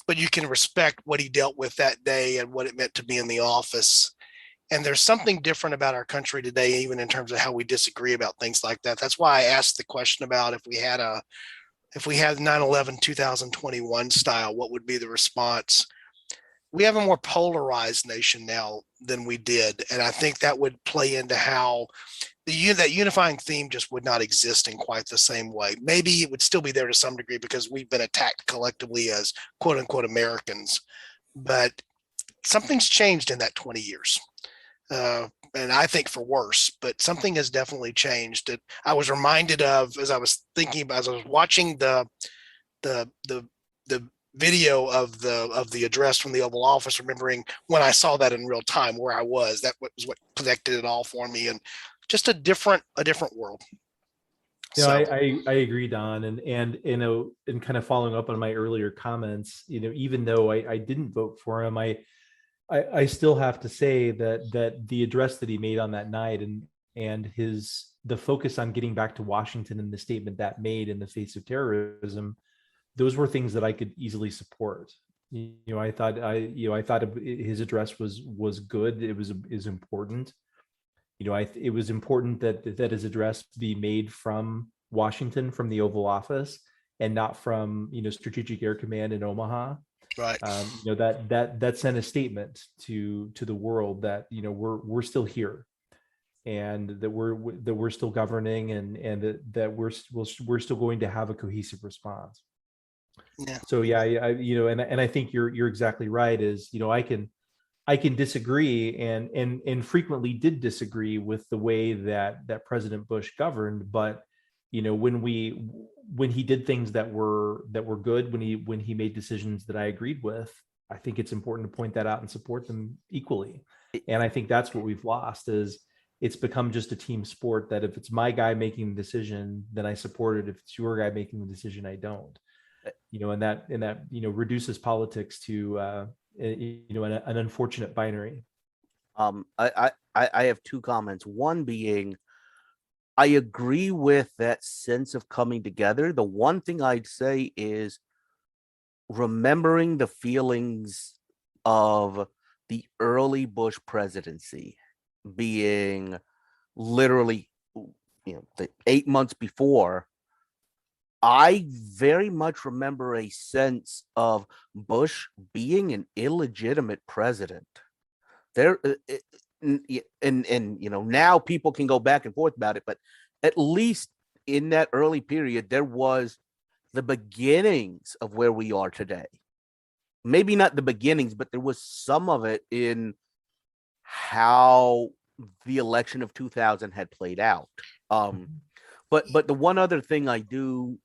Speaker 1: but you can respect what he dealt with that day and what it meant to be in the office. And there's something different about our country today, even in terms of how we disagree about things like that. That's why I asked the question about if we had 9/11 2021 style, what would be the response? We have a more polarized nation now than we did. And I think that would play into how that unifying theme just would not exist in quite the same way. Maybe it would still be there to some degree because we've been attacked collectively as quote unquote Americans, but something's changed in that 20 years. And I think for worse, but something has definitely changed. That I was reminded of as I was watching the video of the address from the Oval Office, remembering when I saw that in real time where I was. That was what connected it all for me, and just a different world.
Speaker 4: So I agree, Don, and kind of following up on my earlier comments, even though I didn't vote for him, I still have to say that the address that he made on that night and the focus on getting back to Washington and the statement that made in the face of terrorism, those were things that I could easily support. I thought his address was good. It was important. It was important that his address be made from Washington, from the Oval Office, and not from Strategic Air Command in Omaha.
Speaker 1: Right.
Speaker 4: That sent a statement to the world that we're still here, and that we're still governing, and that we're still going to have a cohesive response.
Speaker 1: Yeah.
Speaker 4: So yeah, and I think you're exactly right. Is I can disagree and frequently did disagree with the way that President Bush governed, but when he did things that were good, when he made decisions that I agreed with, I think it's important to point that out and support them equally. And I think that's what we've lost, is it's become just a team sport that if it's my guy making the decision, then I support it. If it's your guy making the decision, I don't. And that reduces politics to an unfortunate binary.
Speaker 9: I have two comments. One being, I agree with that sense of coming together. The one thing I'd say is remembering the feelings of the early Bush presidency, being literally, the 8 months before. I very much remember a sense of Bush being an illegitimate president. There, and now people can go back and forth about it, but at least in that early period, there was the beginnings of where we are today. Maybe not the beginnings, but there was some of it in how the election of 2000 had played out. But the one other thing I do,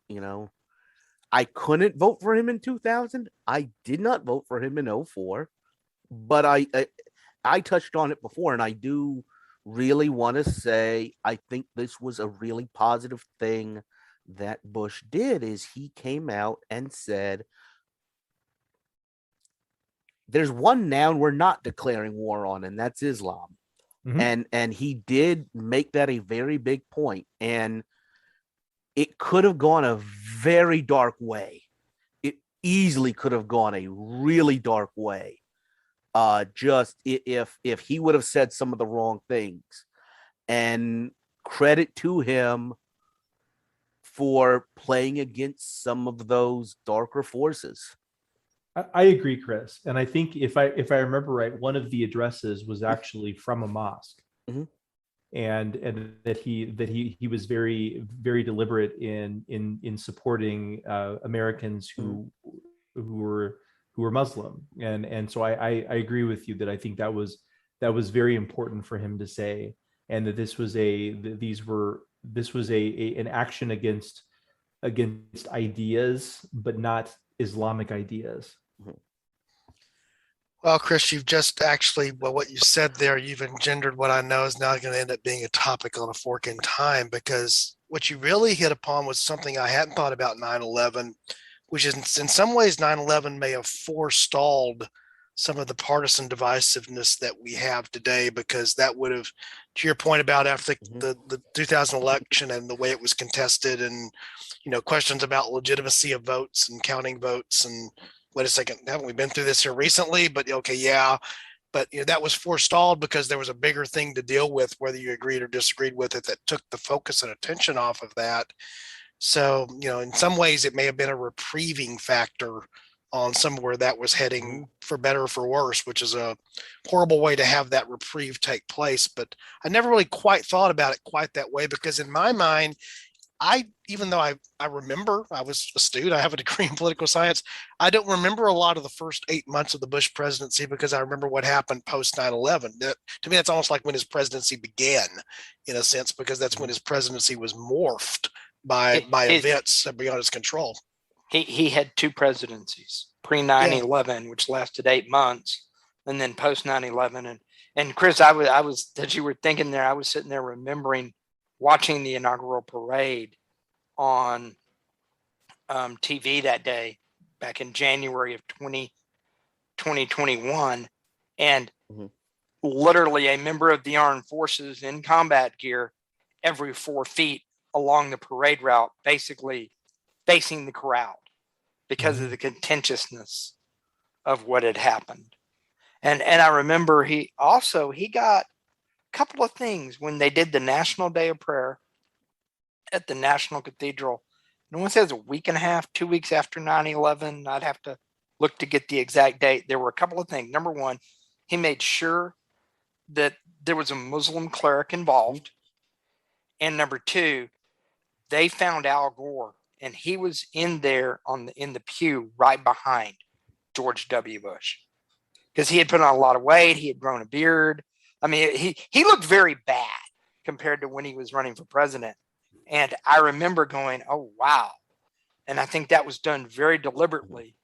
Speaker 9: I couldn't vote for him in 2000. I did not vote for him in 2004, but I touched on it before, and I do really want to say I think this was a really positive thing that Bush did, is he came out and said, there's one noun we're not declaring war on, and that's Islam. Mm-hmm. And he did make that a very big point, and it could have gone a very dark way. It easily could have gone a really dark way. Just if he would have said some of the wrong things. And credit to him for playing against some of those darker forces.
Speaker 4: I agree, Chris. And I think if I remember right, one of the addresses was actually from a mosque. Mm-hmm. And that he was very, very deliberate in supporting Americans who were Muslim. And so I agree with you that I think that was very important for him to say, and that this was an action against ideas, but not Islamic ideas.
Speaker 1: Well, Chris, you've just actually, well, what you said there, you've engendered what I know is now going to end up being a topic on A Fork in Time, because what you really hit upon was something I hadn't thought about 9/11, which is in some ways 9/11 may have forestalled some of the partisan divisiveness that we have today, because that would have, to your point about after the 2000 election and the way it was contested, and questions about legitimacy of votes and counting votes, and wait a second, haven't we been through this here recently? But okay, yeah, but that was forestalled because there was a bigger thing to deal with, whether you agreed or disagreed with it, that took the focus and attention off of that. So in some ways it may have been a reprieving factor on somewhere that was heading for better or for worse, which is a horrible way to have that reprieve take place. But I never really quite thought about it quite that way, because in my mind, even though I remember, I was astute, I have a degree in political science, I don't remember a lot of the first 8 months of the Bush presidency, because I remember what happened post 9/11. To me, that's almost like when his presidency began, in a sense, because that's when his presidency was morphed by events beyond his control.
Speaker 3: He had two presidencies, pre 9/11, which lasted 8 months, and then post 9/11. And Chris, I was as you were thinking there, I was sitting there remembering watching the inaugural parade on TV that day back in January of 2021. And literally a member of the armed forces in combat gear every 4 feet along the parade route, basically facing the crowd because of the contentiousness of what had happened. And I remember he got couple of things when they did the National Day of Prayer at the National Cathedral. No one says a week and a half, 2 weeks after 9/11. I'd have to look to get the exact date. There were a couple of things. Number one, he made sure that there was a Muslim cleric involved. And number two, they found Al Gore, and he was in there in the pew right behind George W. Bush, because he had put on a lot of weight. He had grown a beard. I mean, he looked very bad compared to when he was running for president. And I remember going, oh, wow. And I think that was done very deliberately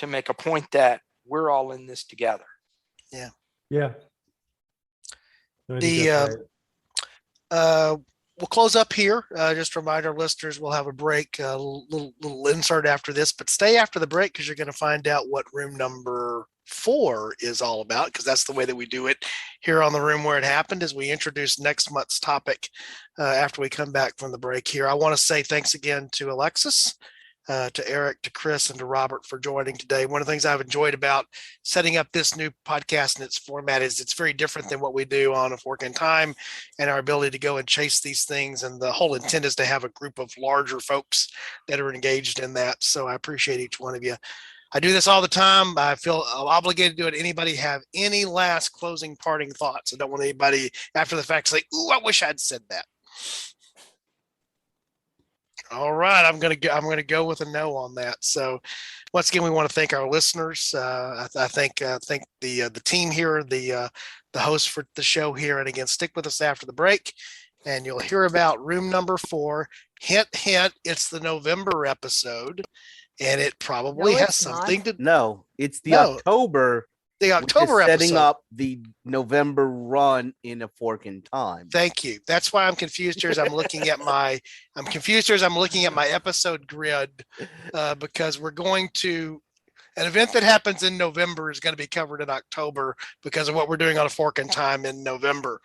Speaker 3: to make a point that we're all in this together.
Speaker 1: Yeah.
Speaker 4: Yeah.
Speaker 1: We'll close up here. Just to remind our listeners, we'll have a break, a little insert after this, but stay after the break, because you're going to find out what room number 4 is all about, because that's the way that we do it here on The Room Where It Happened, as we introduce next month's topic after we come back from the break here. I want to say thanks again to Alexis, to Eric, to Chris, and to Robert for joining today. One of the things I've enjoyed about setting up this new podcast and its format is it's very different than what we do on A Fork in Time, and our ability to go and chase these things. And the whole intent is to have a group of larger folks that are engaged in that. So I appreciate each one of you. I do this all the time. I feel obligated to do it. Anybody have any last closing parting thoughts? I don't want anybody after the fact say, ooh, I wish I'd said that. All right, I'm gonna go with a no on that. So, once again, we want to thank our listeners. I thank the team here, the host for the show here, and again, stick with us after the break, and you'll hear about room number 4. Hint, hint. It's the November episode, and it probably has something to.
Speaker 9: No, it's the October.
Speaker 1: The October episode.
Speaker 9: Setting up the November run in A Fork in Time.
Speaker 1: Thank you. That's why I'm confused here as I'm looking at my episode grid, because we're going to an event that happens in November is going to be covered in October because of what we're doing on A Fork in Time in November.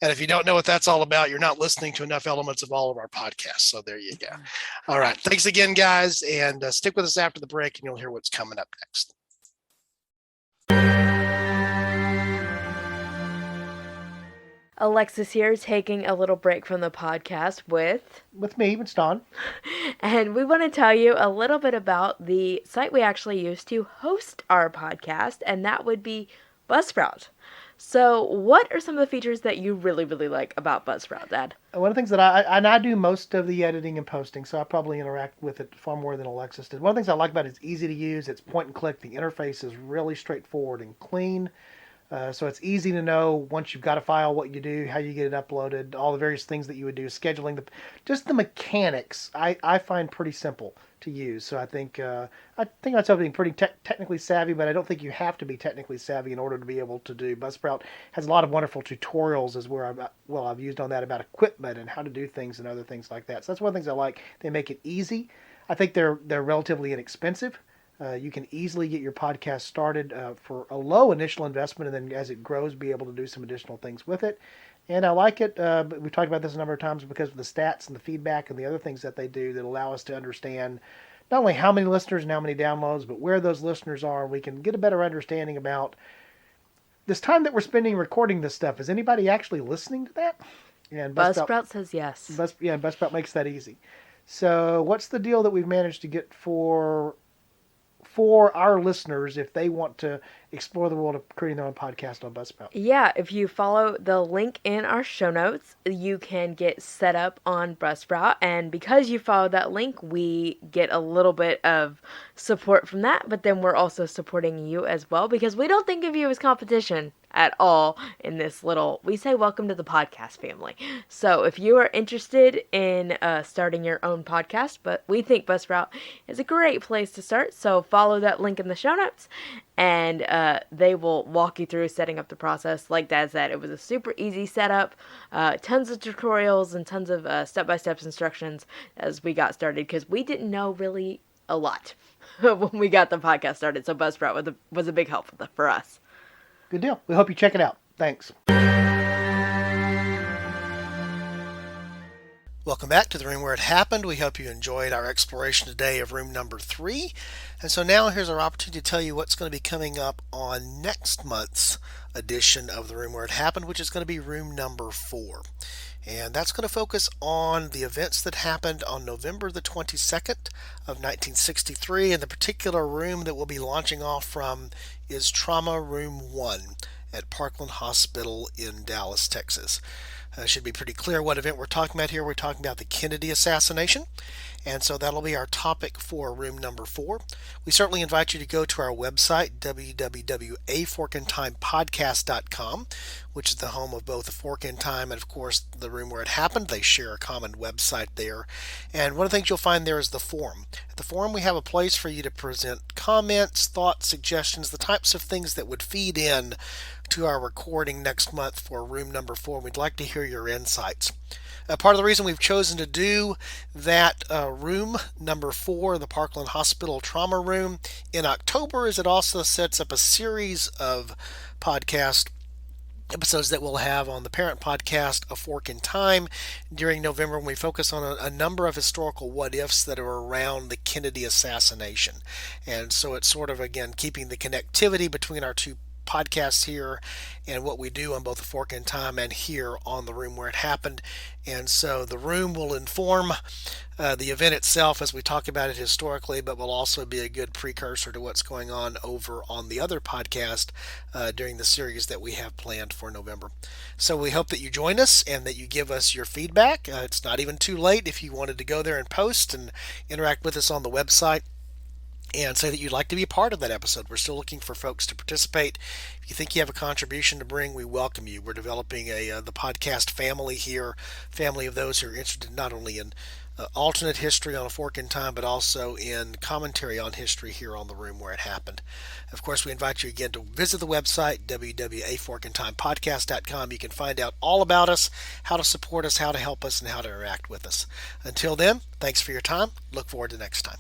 Speaker 1: And if you don't know what that's all about, you're not listening to enough elements of all of our podcasts. So there you go. All right. Thanks again, guys. And stick with us after the break and you'll hear what's coming up next.
Speaker 2: Alexis here, taking a little break from the podcast with
Speaker 1: me, it's Don.
Speaker 2: And we want to tell you a little bit about the site we actually use to host our podcast, and that would be Buzzsprout. So, what are some of the features that you really, really like about Buzzsprout, Dad?
Speaker 1: One of the things that I do most of the editing and posting, so I probably interact with it far more than Alexis did. One of the things I like about it is easy to use. It's point and click. The interface is really straightforward and clean. So it's easy to know once you've got a file what you do, how you get it uploaded, all the various things that you would do, scheduling, just the mechanics. I find pretty simple to use. So I think that's something pretty technically savvy, but I don't think you have to be technically savvy in order to be able to do. Buzzsprout has a lot of wonderful tutorials, I've used on that about equipment and how to do things and other things like that. So that's one of the things I like. They make it easy. I think they're relatively inexpensive. You can easily get your podcast started for a low initial investment, and then as it grows, be able to do some additional things with it. And I like it. We've talked about this a number of times because of the stats and the feedback and the other things that they do that allow us to understand not only how many listeners and how many downloads, but where those listeners are. We can get a better understanding about this time that we're spending recording this stuff. Is anybody actually listening to that? And
Speaker 2: Buzzsprout says yes.
Speaker 1: Buzzsprout makes that easy. So what's the deal that we've managed to get for our listeners if they want to explore the world of creating their own podcast on Buzzsprout?
Speaker 2: Yeah, if you follow the link in our show notes, you can get set up on Buzzsprout. And because you follow that link, we get a little bit of support from that. But then we're also supporting you as well, because we don't think of you as competition at all in this we say welcome to the podcast family. So if you are interested in starting your own podcast, but we think Buzzsprout is a great place to start, so follow that link in the show notes, and they will walk you through setting up the process. Like Dad said, it was a super easy setup, tons of tutorials and tons of step-by-step instructions as we got started, because we didn't know really a lot when we got the podcast started, so Buzzsprout was a big help for us.
Speaker 1: Good deal. We hope you check it out. Thanks. Welcome back to the room where it happened. We hope you enjoyed our exploration today of room number 3. And so now here's our opportunity to tell you what's going to be coming up on next month's edition of the room where it happened, which is going to be room number 4. And that's going to focus on the events that happened on November the 22nd of 1963. And the particular room that we'll be launching off from is Trauma Room 1 at Parkland Hospital in Dallas, Texas. It should be pretty clear what event we're talking about here. We're talking about the Kennedy assassination. And so that'll be our topic for room number 4. We certainly invite you to go to our website, www.aforkintimepodcast.com, which is the home of both The Fork in Time and, of course, the room where it happened. They share a common website there. And one of the things you'll find there is the forum. At the forum, we have a place for you to present comments, thoughts, suggestions, the types of things that would feed in to our recording next month for room number 4. We'd like to hear your insights. Part of the reason we've chosen to do that room number 4, the Parkland Hospital Trauma Room, in October is it also sets up a series of podcast episodes that we'll have on the parent podcast, A Fork in Time, during November, when we focus on a number of historical what-ifs that are around the Kennedy assassination. And so it's sort of, again, keeping the connectivity between our two podcasts here and what we do on both The Fork in Time and here on the room where it happened. And so the room will inform the event itself as we talk about it historically, but will also be a good precursor to what's going on over on the other podcast during the series that we have planned for November. So we hope that you join us and that you give us your feedback. It's not even too late if you wanted to go there and post and interact with us on the website and say that you'd like to be a part of that episode. We're still looking for folks to participate. If you think you have a contribution to bring, we welcome you. We're developing the podcast family here, family of those who are interested not only in alternate history on A Fork in Time, but also in commentary on history here on the room where it happened. Of course, we invite you again to visit the website, www.aforkintimepodcast.com. You can find out all about us, how to support us, how to help us, and how to interact with us. Until then, thanks for your time. Look forward to next time.